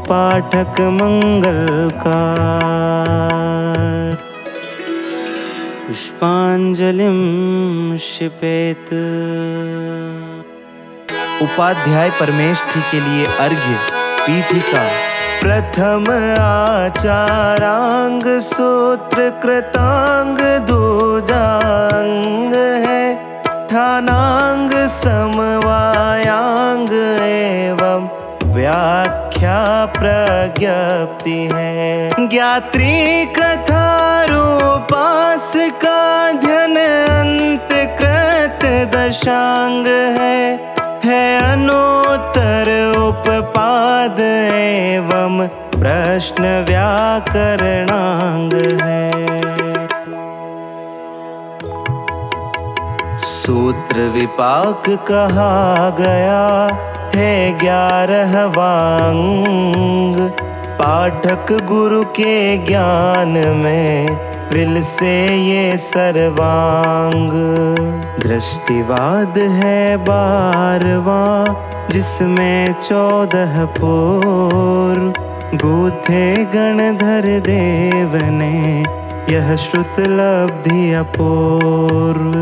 पाठक मंगलकार। पुष्पांजलिं क्षिपेत। उपाध्याय परमेष्ठी के लिए अर्घ्य। पीठिका। प्रथम आचारांग सूत्र कृतांग दूजांग है। ठानांग समवायांग एवं व्याख्या प्रज्ञप्ति है। ज्ञात्री कथा रूपास का ध्यान अंत कृत दशांग है अनोत्तर उपपाद एवं प्रश्न व्याकरणांग है। सूत्र विपाक कहा गया है 11वां अंग। पाठक गुरु के ज्ञान में विल से ये सर्वांग। दृष्टिवाद है 12वां, जिसमें 14 पूर्व। गूथे गणधर देव ने यह श्रुत लब्धि अपूर्व।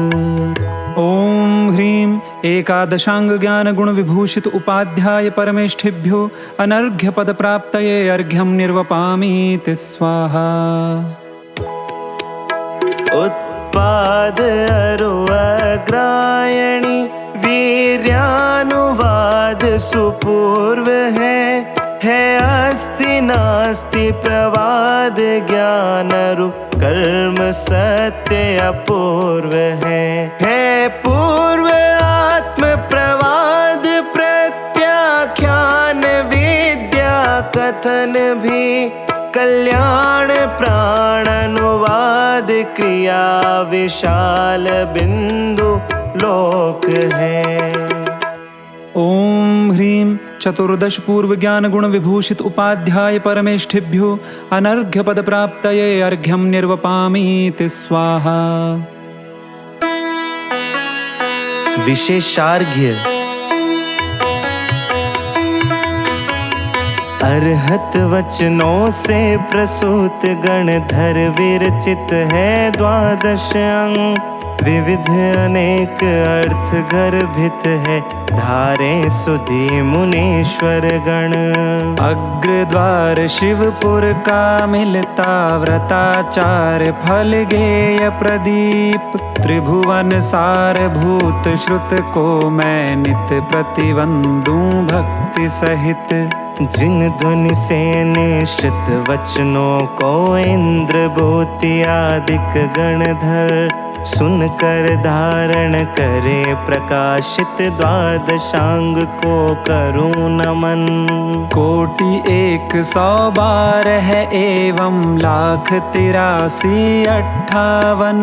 ओम ह्रीं एकादशांग ज्ञान गुण विभूषित उपाध्याय परमेष्ठिभ्यो अनर्घ्य पद प्राप्तये अर्घ्यं निर्वपामीति स्वाहा। उत्पाद अरुअग्रायणी वीर्यानुवाद सुपूर्व है अस्ति नास्ति प्रवाद ज्ञानरु कर्म सत्य अपूर्व है पूर्व आत्म प्रवाद प्रत्याख्यान विद्या कथन भी कल्याण प्राण अनुवाद क्रिया विशाल बिंदु लोक है। ओम ह्रीं चतुर्दश पूर्व ज्ञान गुण विभूषित उपाध्याय परमेष्ठिभ्यो अनर्घ्य पद प्राप्तये अर्घ्यं निर्वपामीति स्वाहा। विशेषार्घ्य। अर्हत वचनों से प्रसूत गणधर विरचित है 12 अंग। विविध अनेक अर्थ गर्भित है, धारे सुधी मुनीश्वर गण। अग्रद्वार शिवपुर का मिलता, व्रताचार फल गेय प्रदीप। त्रिभुवन सार भूत श्रुत को मैं नित प्रतिवंदू भक्ति सहित। जिन ध्वनि से निश्चित वचनों को इंद्र भूति आदिक गणधर सुनकर धारण करे प्रकाशित, द्वादशांग को करूं नमन। 1,112 है एवं 1,83,58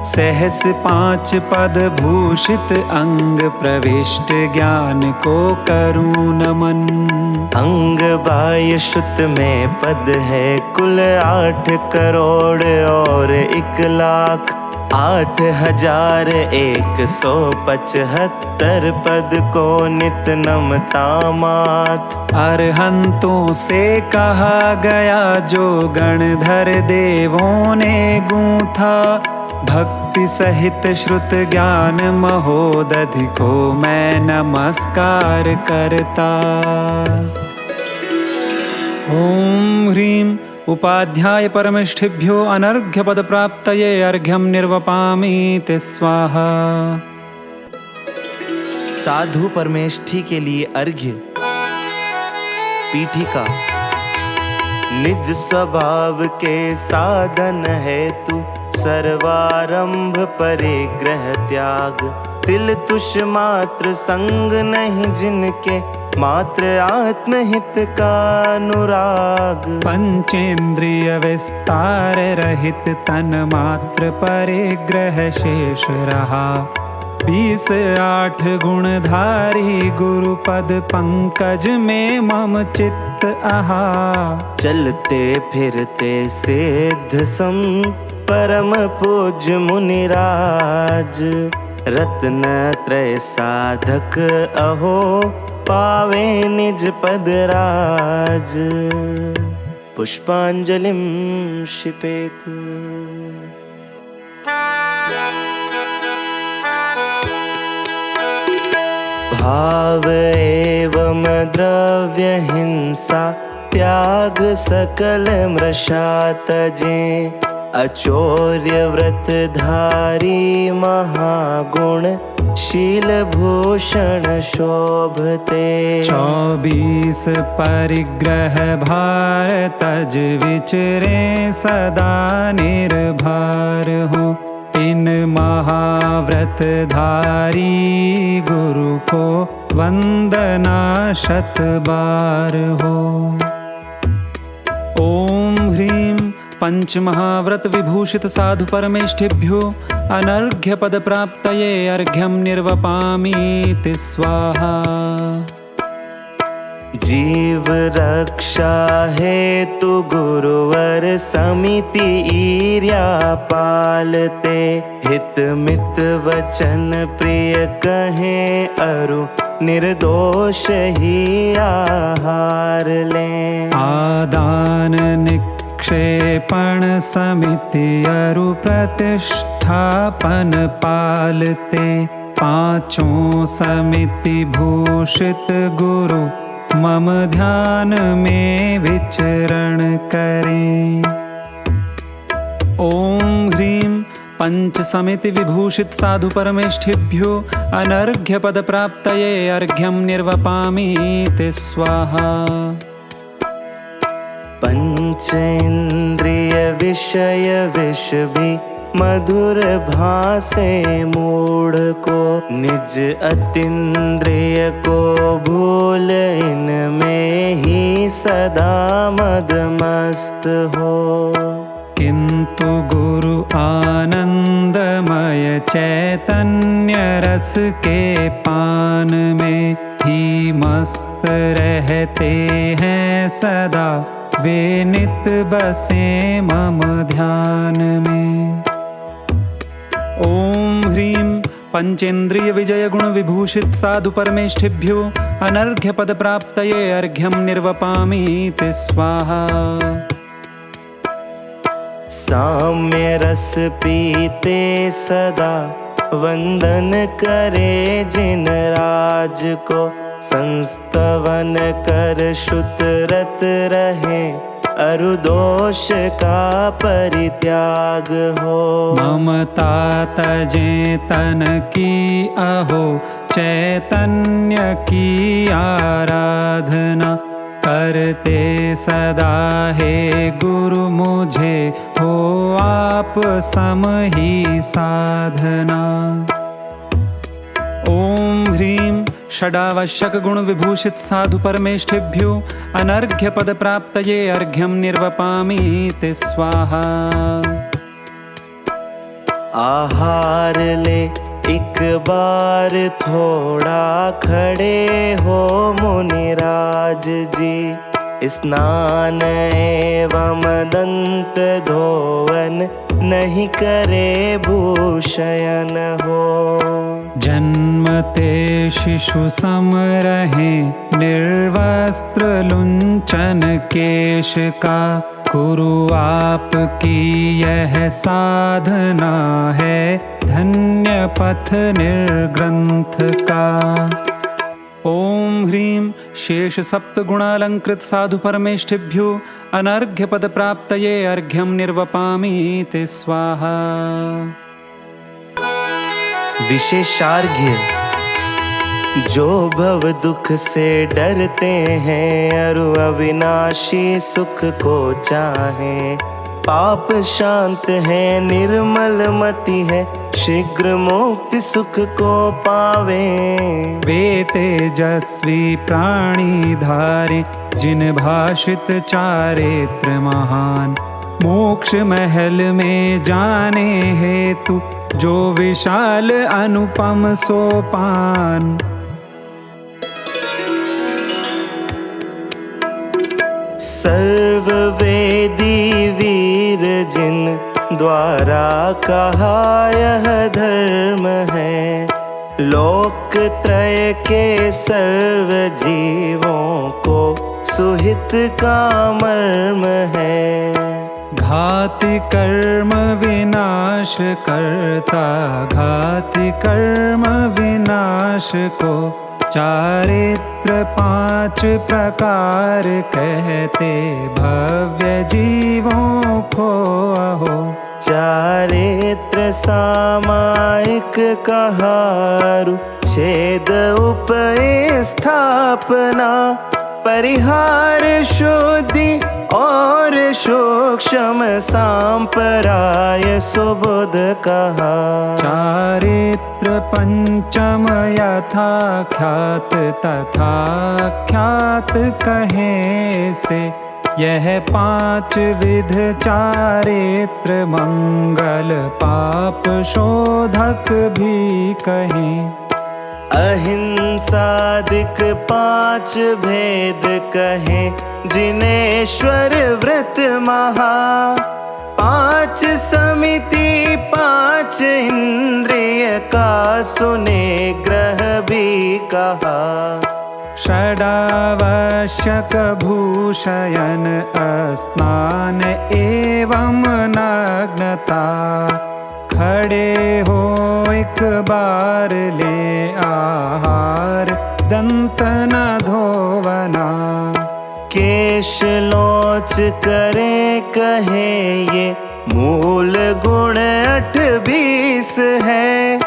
सहस 5 पद भूषित अंग प्रविष्ट ज्ञान को करूं नमन। अंग बाह्य शुद्ध में पद है कुल 8 करोड़ और 1,00,000 8,175 पद को नित नमता मात। अरहंतों से कहा गया जो गणधर देवों ने गूंथा, भक्ति सहित श्रुत ज्ञान महोदधि को मैं नमस्कार करता। ओम ह्रीं उपाध्याय परमेष्ठिभ्यो अनर्घ्य पद प्राप्तये अर्घ्यं निर्वपामि ते स्वाहा। साधु परमेष्ठी के लिए अर्घ्य। पीठिका। निज स्वभाव के साधन है तू, सर्वारंभ परिग्रह त्याग। तिल तुष मात्र संग नहीं जिनके, मात्र आत्महित का अनुराग। पंचेंद्रिय विस्तार रहित तन मात्र परिग्रह शेष रहा। 20,8 गुणधारी गुरुपद पंकज में मम चित्त आहा। चलते फिरते सिद्ध सम परम पूज्य मुनिराज। रत्न त्रय साधक अहो, पावे निज पद राज। पुष्पांजलिं क्षिपेत। भाव एवं द्रव्य हिंसा, त्याग सकल मृषा तजे। अचौर्य व्रत धारी महागुण, शील भूषण शोभते। 24 परिग्रह भार तज विचरे सदा निर्भर हो। इन महाव्रत धारी गुरु को वंदना 100 बार हो। ओम ह्रीं पंच महाव्रत विभूषित साधु परमेष्ठिभ्यो अनर्घ्य पद प्राप्तये अर्घ्यं निर्वपामि ते स्वाहा। जीव रक्षा हेतु गुरुवर समिति ईर्या पालते। हित मित वचन प्रिय कहे अरु, निर्दोष ही आहार ले। आदान क्षेपण समिति अरु प्रतिष्ठापन पालते। 5 समिति भूषित गुरु मम ध्यान में विचरण करें। ओम ह्रीं पंच समिति विभूषित साधु परमेष्ठिभ्यो अनर्घ्य पद प्राप्तये अर्घ्यं निर्वपामि ते स्वाहा। पंचेन्द्रिय विषय विष भी मधुर भासे मूढ़ को। निज अतीन्द्रिय को भूल इनमें ही सदा मदमस्त हो। किंतु गुरु आनंदमय चैतन्य रस के पान में ही मस्त रहते हैं सदा। वे नित बसे मम ध्यान में। ओम ह्रीं पंचेन्द्रिय विजय गुण विभूषित साधु परमेष्ठिभ्यो अनर्घ्य पद प्राप्तये अर्घ्यं निर्वपामि ते स्वाहा। साम्य रस पीते सदा वंदन करे जिन राज को, संस्तवन कर श्रुत रत रहे अरु दोष का परित्याग हो। ममता तजे तन की अहो, चैतन्य की आराधना करते सदा हे गुरु, मुझे हो आप सम ही साधना। ओम ह्रीं षडावश्यक गुण विभूषित साधु परमेष्ठिभ्यो अनर्घ्य पद प्राप्तये अर्घ्यं निर्वपामि ते स्वाहा। आहार ले एक बार थोड़ा खड़े हो मुनिराज जी, स्नान एवं दंत धोवन नहीं करे भूषयन हो। जन्मते शिशु सम रहे निर्वस्त्र लुंचन केश का, गुरु आपकी यह साधना है धन्य पथ निर्ग्रंथ का। ओम ह्रीं शेष सप्त गुणालंकृत साधु परमेष्ठिभ्यो अनर्घ्य पद प्राप्तये अर्घ्यं निर्वपामि ते स्वाहा। विशेषार्घ्य जो भव दुख से डरते हैं, अरु अविनाशी सुख को चाहे, पाप शांत है निर्मल मति है, शीघ्र मुक्ति सुख को पावे। वे तेजस्वी प्राणी धारे जिन भाषित चारित्र महान, मोक्ष महल में जाने हेतु जो विशाल अनुपम सोपान। सर्ववेदी वीर जिन द्वारा कहा यह धर्म है, लोक त्रय के सर्व जीवों को सुहित का मर्म है। घाति कर्म विनाश करता, घाति कर्म विनाश को चारित्र 5 प्रकार कहते भव्य जीवों को अहो। चारित्र सामायिक कहारु छेद उपय स्थापना, परिहार शुद्धि और सूक्ष्म सांपराय सुबुध कहा। चारित्र पंचम यथा ख्यात तथा ख्यात कहे से, यह 5 विध चारित्र मंगल पाप शोधक भी कहें। अहिंसादिक 5 भेद कहे जिनेश्वर व्रत महा, 5 समिति 5 इंद्रिय का सुने ग्रह भी कहा। षडावश्यक भूषयन स्नान एवं नग्नता, खड़े हो एक बार ले आहार दंत न धोवना। केश लोच करे कहे ये मूल गुण 28 है,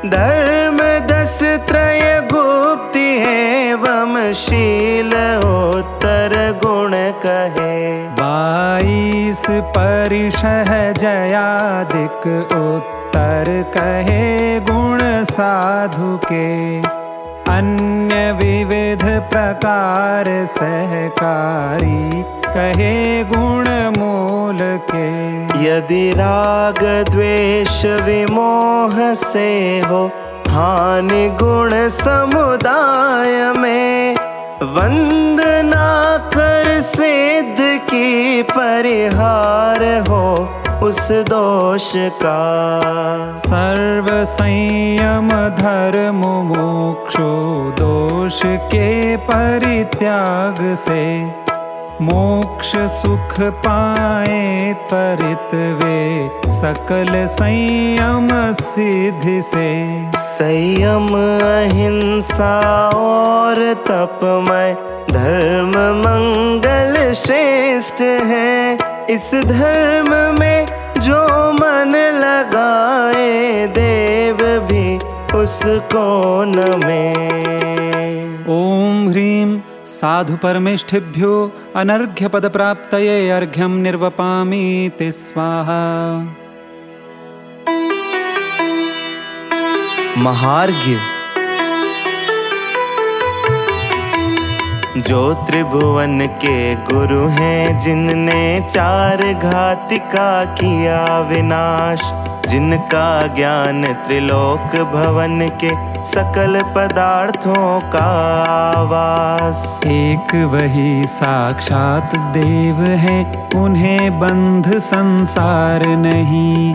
धर्म 10 त्रय गुप्ति एवं शील उत्तर गुण कहे। 22 परिशह जयादिक उत्तर कहे गुण साधु के, अन्य विविध प्रकार सहकारी कहे गुण मूल के। यदि राग द्वेष विमोह से हो हानि गुण समुदाय में, वंदना कर सिद्ध की परिहार हो उस दोष का। सर्व संयम धर्म मोक्षो दोष के परित्याग से, मोक्ष सुख पाए त्वरित वे, सकल संयम सिद्धि से। संयम अहिंसा और तपमय धर्म मंगल श्रेष्ठ है। इस धर्म में जो मन लगाए, देव भी उसको नमे। ओम ह्रीं साधु परमेष्ठिभ्यो अनर्घ्य पद प्राप्तये अर्घ्यं निर्वपामीति स्वाहा। महार्घ्य जो त्रिभुवन के गुरु हैं, जिनने चार घातिका किया विनाश, जिनका ज्ञान त्रिलोक भवन के सकल पदार्थों का आवास। एक वही साक्षात देव है, उन्हें बंध संसार नहीं,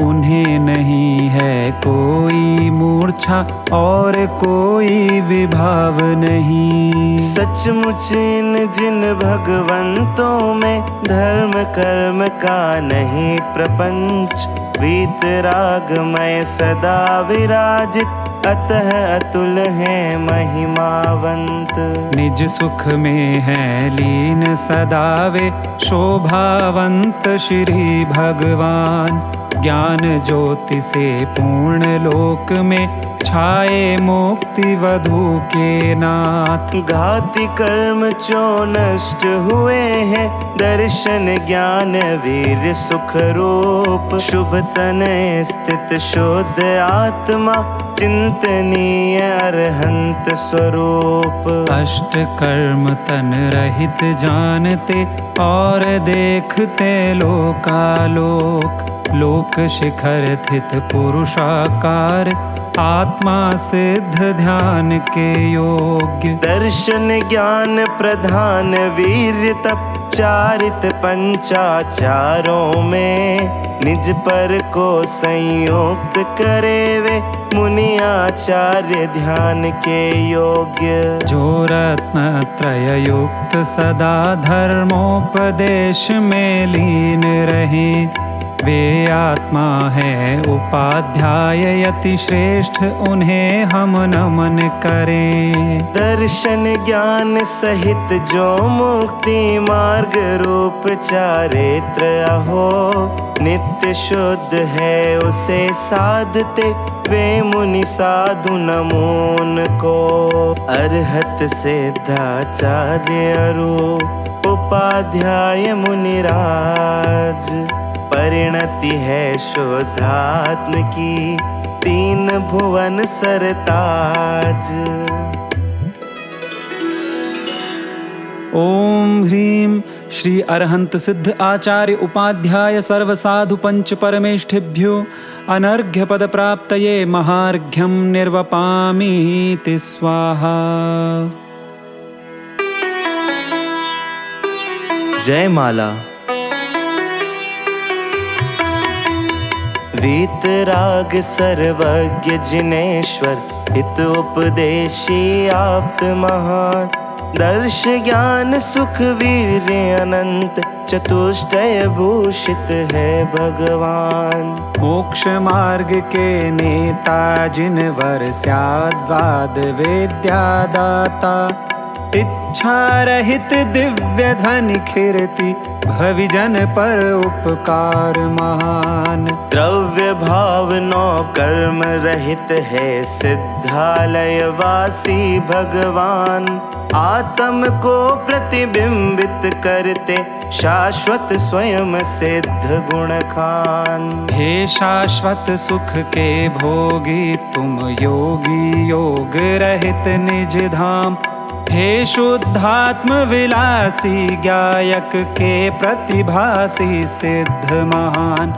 उन्हें नहीं है कोई मूर्छा और कोई विभाव नहीं। सचमुच इन जिन भगवंतों में धर्म कर्म का नहीं प्रपंच, वीतरागमय सदा विराजित, अतः अतुल है महिमावंत। निज सुख में है लीन सदा वे, शोभावंत श्री भगवान। ज्ञान ज्योति से पूर्ण लोक में, छाए मुक्ति वधु के नाथ। घाति कर्म जो नष्ट हुए हैं, दर्शन ज्ञान वीर सुख रूप। शुभ तन स्थित शुद्ध आत्मा, चिंतनीय अरहंत स्वरूप। अष्ट कर्म तन रहित जानते, और देखते लोकालोक। लोक शिखर स्थित पुरुषाकार, आत्मा सिद्ध ध्यान के योग्य। दर्शन ज्ञान प्रधान वीर तप, चारित पंचाचारों में। निज पर को संयुक्त करे वे, मुनि आचार्य ध्यान के योग्य। जो रत्न त्रय युक्त सदा धर्मोपदेश में लीन रहे, वे आत्मा है उपाध्याय यति श्रेष्ठ, उन्हें हम नमन करें। दर्शन ज्ञान सहित जो मुक्ति मार्ग रूप चारित्र अहो, नित्य शुद्ध है उसे साधते, वे मुनि साधु नमोन को। अरहत सिद्धाचार्य अरूप, उपाध्याय मुनिराज। परिणति है शुद्धात्म की, तीन भुवन सरताज। ओम ह्रीं श्री अरहंत सिद्ध आचार्य उपाध्याय सर्व साधु पंच परमेष्ठिभ्यो अनर्घ्य पद प्राप्तये महार्घ्यं निर्वपामीति स्वाहा। जय माला। वीतराग सर्वज्ञ जिनेश्वर, हित उपदेशी आप्त महान। दर्श ज्ञान सुख वीर अनंत, चतुष्टय भूषित है भगवान। मोक्ष मार्ग के नेता जिनवर स्याद्वाद विद्यादाता, इच्छा रहित दिव्य धन खिरति, भविजन पर उपकार महान। द्रव्य भाव नौ कर्म रहित है, सिद्धालय वासी भगवान। आत्म को प्रतिबिंबित करते, शाश्वत स्वयं सिद्ध गुण खान। हे शाश्वत सुख के भोगी, तुम योगी योग रहित निज धाम। हे शुद्धात्म विलासी, गायक के प्रतिभासी सिद्ध महान।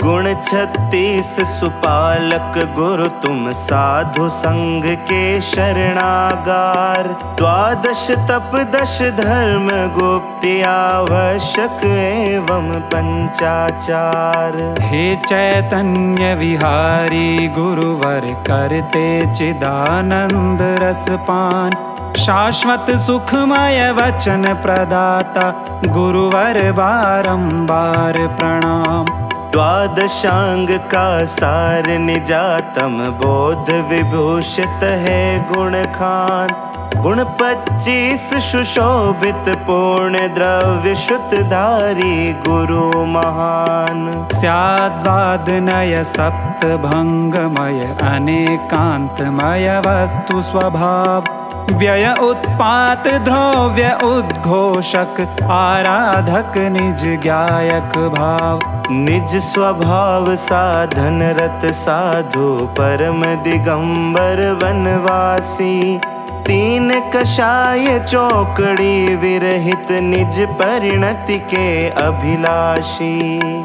गुण 36 सुपालक गुरु तुम, साधु संग के शरणागार। 12 तप 10 धर्म गुप्ति, आवश्यक एवं पंचाचार। हे चैतन्य विहारी गुरुवर, करते चिदानंद रसपान। शाश्वत सुखमय वचन प्रदाता गुरुवर बारंबार प्रणाम। द्वादशांग का सार निजातम बोध विभूषित है गुण खान। गुण 25 सुशोभित पूर्ण द्रव्य शुद्धधारी गुरु महान। स्याद्वादनय सप्त भंगमय अनेकांतमय वस्तु स्वभाव। व्यय उत्पात द्रव्य उद्घोषक आराधक निज ज्ञायक भाव। निज स्वभाव साधन रत साधु परम दिगंबर वनवासी। 3 कषाय चौकड़ी विरहित निज परिणति के अभिलाषी।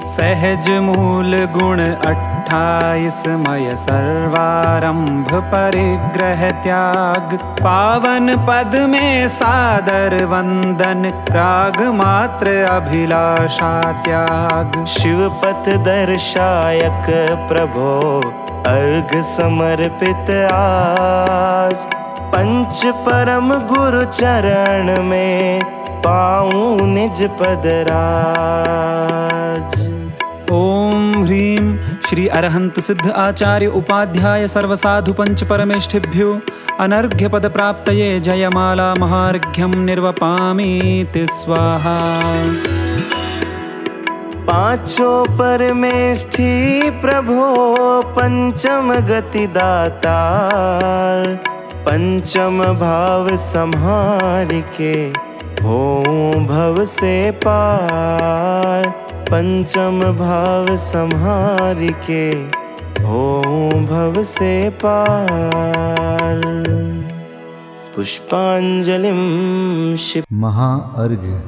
सहज मूल गुण 28 मय सर्वारंभ परिग्रह त्याग। पावन पद में सादर वंदन राग मात्र अभिलाषा त्याग। शिव पथ दर्शायक प्रभो अर्घ समर्पित आज। पंच परम गुरु चरण में पाऊं निज पद राज। ओम ह्रीं श्री अरहंत सिद्ध आचार्य उपाध्याय सर्वसाधु पंच परमेष्ठिभ्यो अनर्घ्य पद प्राप्तये जयमाला महार्घ्यं निर्वपामीति स्वाहा। पांचों परमेष्ठी प्रभो पंचम गति दातार। पंचम भाव संहार के हों भव से पार। पंचम भाव संहार के हों भव से पार। पुष्पांजलिं शिव महाअर्घ्य।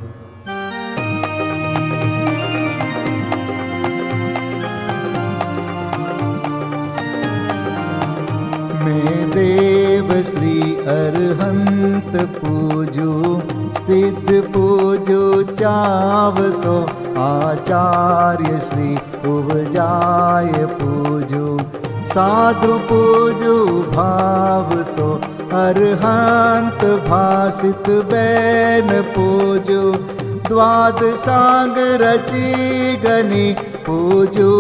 मैं देव श्री अरहंत पूजू सिद्ध पूजू चावसो। आचार्य श्री उपजाय पूजू साधु पूजू भाव सो। अरहंत भासित बैन पूजू द्वादशांग रची गनी। पूजू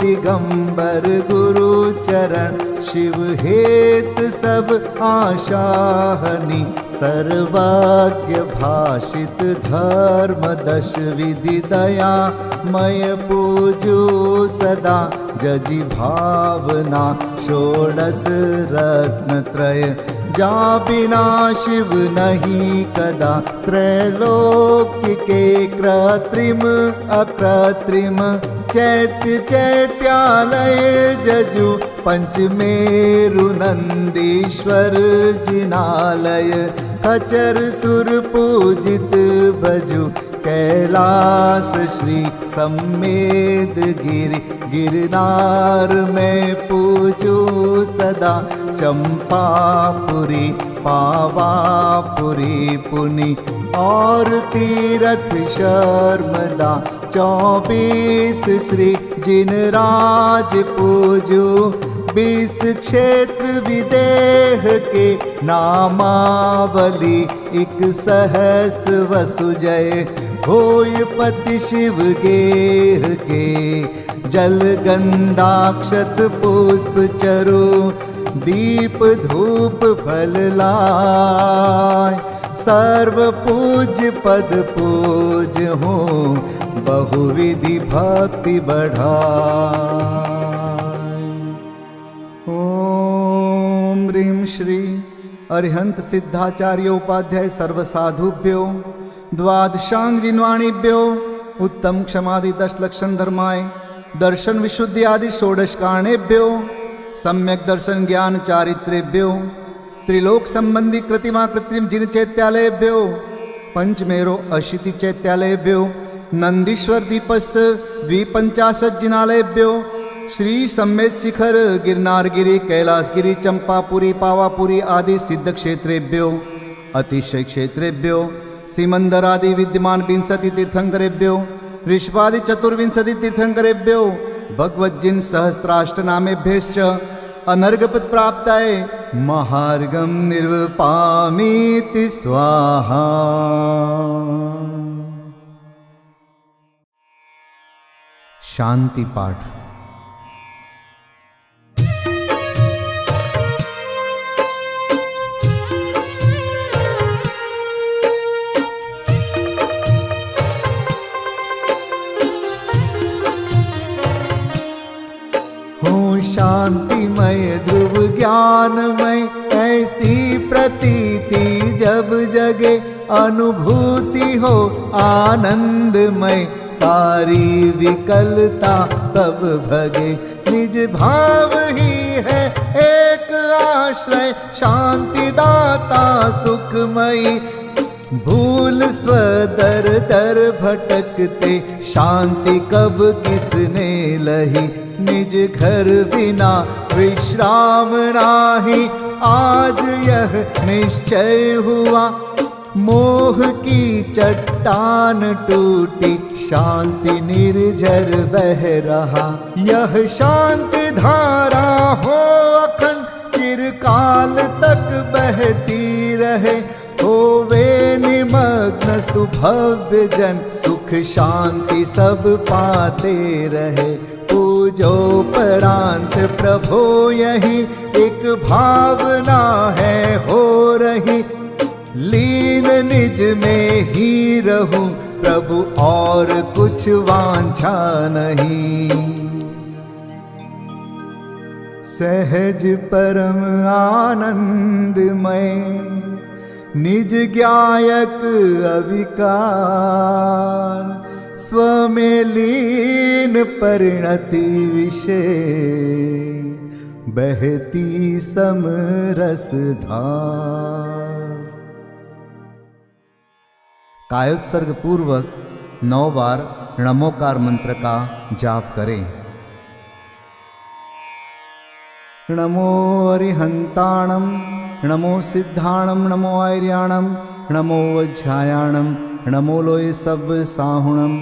दिगंबर गुरु चरण शिव हेत सब आशाहनी। सर्वज्ञ भाषित धर्म 10 विधि दया मय पूजू सदा। जजि भावना 16 रत्न त्रय जा बिना शिव नहीं कदा। त्रैलोक्य के कृत्रिम अकृत्रिम चैत्य चैत्यालय जजु। पंचमेरु नंदीश्वर जिनालय खचर सुर पूजित भजु। कैलास श्री सम्मेद गिरि गिरनार में पूजू सदा। चंपापुरी पावापुरी पुनि और तीरथ शर्मदा। 24 श्री जिनराज पूजू 20 क्षेत्र विदेह के नामावली। 1 सहस वसुजय होय पति शिव गेह के। जल गंधाक्षत पुष्प चरु दीप धूप फल लाय। सर्व पूज्य पद पूज हो बहुविधि भक्ति बढ़ाय। ओम ह्रीं श्री अरिहंत सिद्धाचार्य उपाध्याय सर्वसाधुभ्यो द्वादशांग जिन्वाणीभ्यो उत्तम क्षमादि 10 लक्षण धर्माय दर्शन विशुद्धि आदि 16 कारणेभ्यो सम्यक दर्शन ज्ञान चारित्रेभ्यो त्रिलोक संबंधी कृतिमा कृत्रिम जिन चैत्यालयभ्यो पंचमेरो अशीति चैत्यालयभ्यो नंदीश्वर दीपस्थ 250 जिनालयभ्यो श्री सम्मेद शिखर गिरनारगिरी कैलासगिरी चंपापुरी पावापुरी आदि सिद्ध क्षेत्रेभ्यो अतिशय क्षेत्रेभ्यो सीमंदर आदि विद्यमान 20 तीर्थंकरेभ्यो ऋषभादि 24 तीर्थंकरेभ्यो भगवज्जिन सहस्त्राष्टनामेभ्यश्च अनर्घपद प्राप्ताय महार्गं निर्वपामीति स्वाहा। शांति पाठ। शांतिमय ध्रुव ज्ञानमय ऐसी प्रतीति जब जगे, अनुभूति हो आनंदमय सारी विकलता तब भगे। निज भाव ही है एक आश्रय, शांति दाता सुखमयी। भूल स्वदर दर भटकते, शांति कब किसने लही। निज घर बिना विश्राम नाही, आज यह निश्चय हुआ। मोह की चट्टान टूटी, शांति निर्झर बह रहा। यह शांति धारा हो अखंड, चिरकाल तक बहती रहे। होवे निमग्न सुभव्य जन, सुख शांति सब पाते रहे। पूजोपरांत प्रभो यही एक भावना है हो रही। लीन निज में ही रहूं प्रभु, और कुछ वांछा नहीं। सहज परम आनंदमय, निज ज्ञायक अविकार। स्वमें लीन परिणति विषय, बहती समरस धार। कायोत्सर्ग पूर्वक 9 बार नमोकार मंत्र का जाप करें। नमो अरिहंताणं, नमो सिद्धाणं, नमो आर्याणं, नमो वज्रायाणं, नमो लोय सब साहुणं।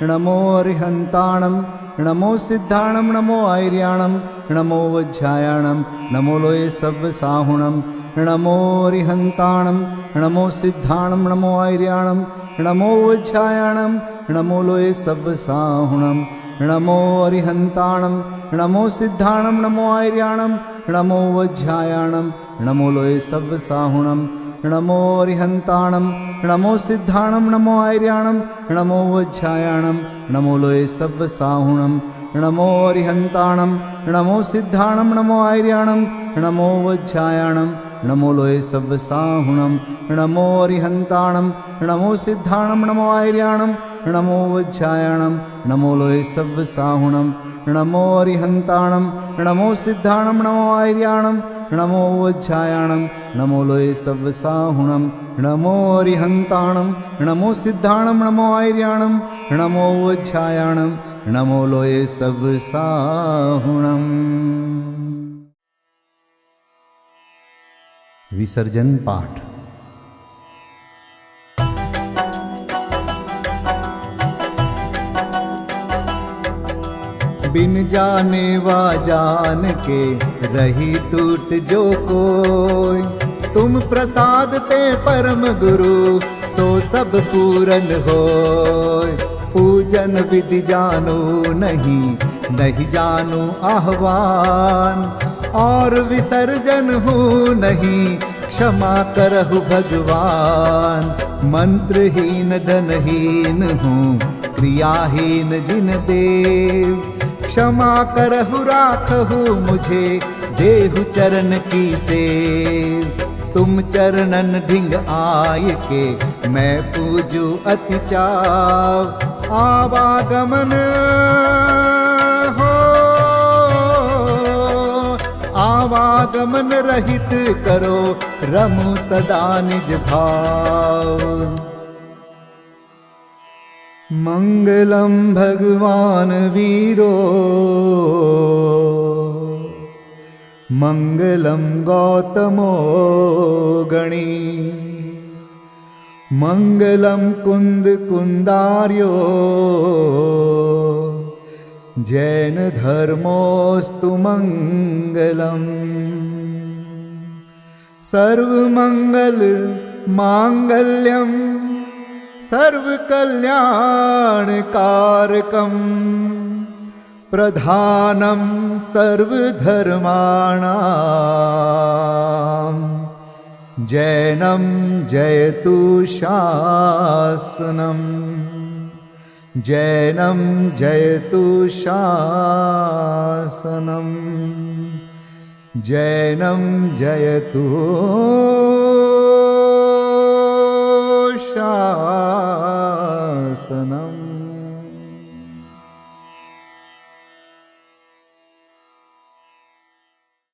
नमो अरिहंताणं, नमो सिद्धाणं, नमो आर्याणं, नमो वज्रायाणं, नमो लोय सब साहुणं। नमो अरिहंताणं, नमो सिद्धाणं, नमो आर्याणं, नमो वज्रायाणं, नमो लोय सब साहुणं। नमो अरिहंताणं, नमो सिद्धाणं, नमो आर्याणं, नमो वज्रायाणं, नमो लोय सब साहुणं। नमो अरिहंताणं, नमो सिद्धाणं, नमो आर्याणं, नमो वज्रायाणं, नमो लोय सब साहुणं। नमो अरिहंताणं, नमो सिद्धाणं, नमो आर्याणं, नमो वज्रायाणं, नमो लोय सब साहुणं। नमो अरिहंताणं, नमो सिद्धाणं, नमो आर्याणं, नमो वज्रायाणं, नमो लोय सब साहुणं। नमो अरिहंताणं, नमो सिद्धाणं, नमो आर्याणं, नमो वज्रायाणं, नमो लोय सब साहुणं। नमो अरिहंताणं, नमो सिद्धाणं, नमो आर्याणं, नमो वज्रायाणं, नमो लोय सब साहुणं। विसर्जन पाठ। बिन जाने वा जान के रही टूट जो कोई। तुम प्रसाद ते परम गुरु, सो सब पूरन होय। पूजन विधि जानो नहीं, नहीं जानो आह्वान। और विसर्जन हूँ नहीं, क्षमा करहु भगवान। मंत्रहीन धनहीन हूँ, क्रियाहीन जिन देव। क्षमा करहु राखहु मुझे, देहु चरण की सेव। तुम चरणन ढिंग आय के, मैं पूजू अति चाव। आवागमन हो, आवागमन रहित करो, रमु सदा निज भाव। मंगलम भगवान वीरो, मंगलम गौतमो गणी। मंगलम कुंद कुंदार्यो, जैन धर्मोस्तु मंगलम। सर्वमंगल मांगल्यम सर्वकल्याणकारकम प्रधानम सर्वधर्माणां जैनं जयतु शासनम् जैनं जयतु शासनम् जैनं जयतु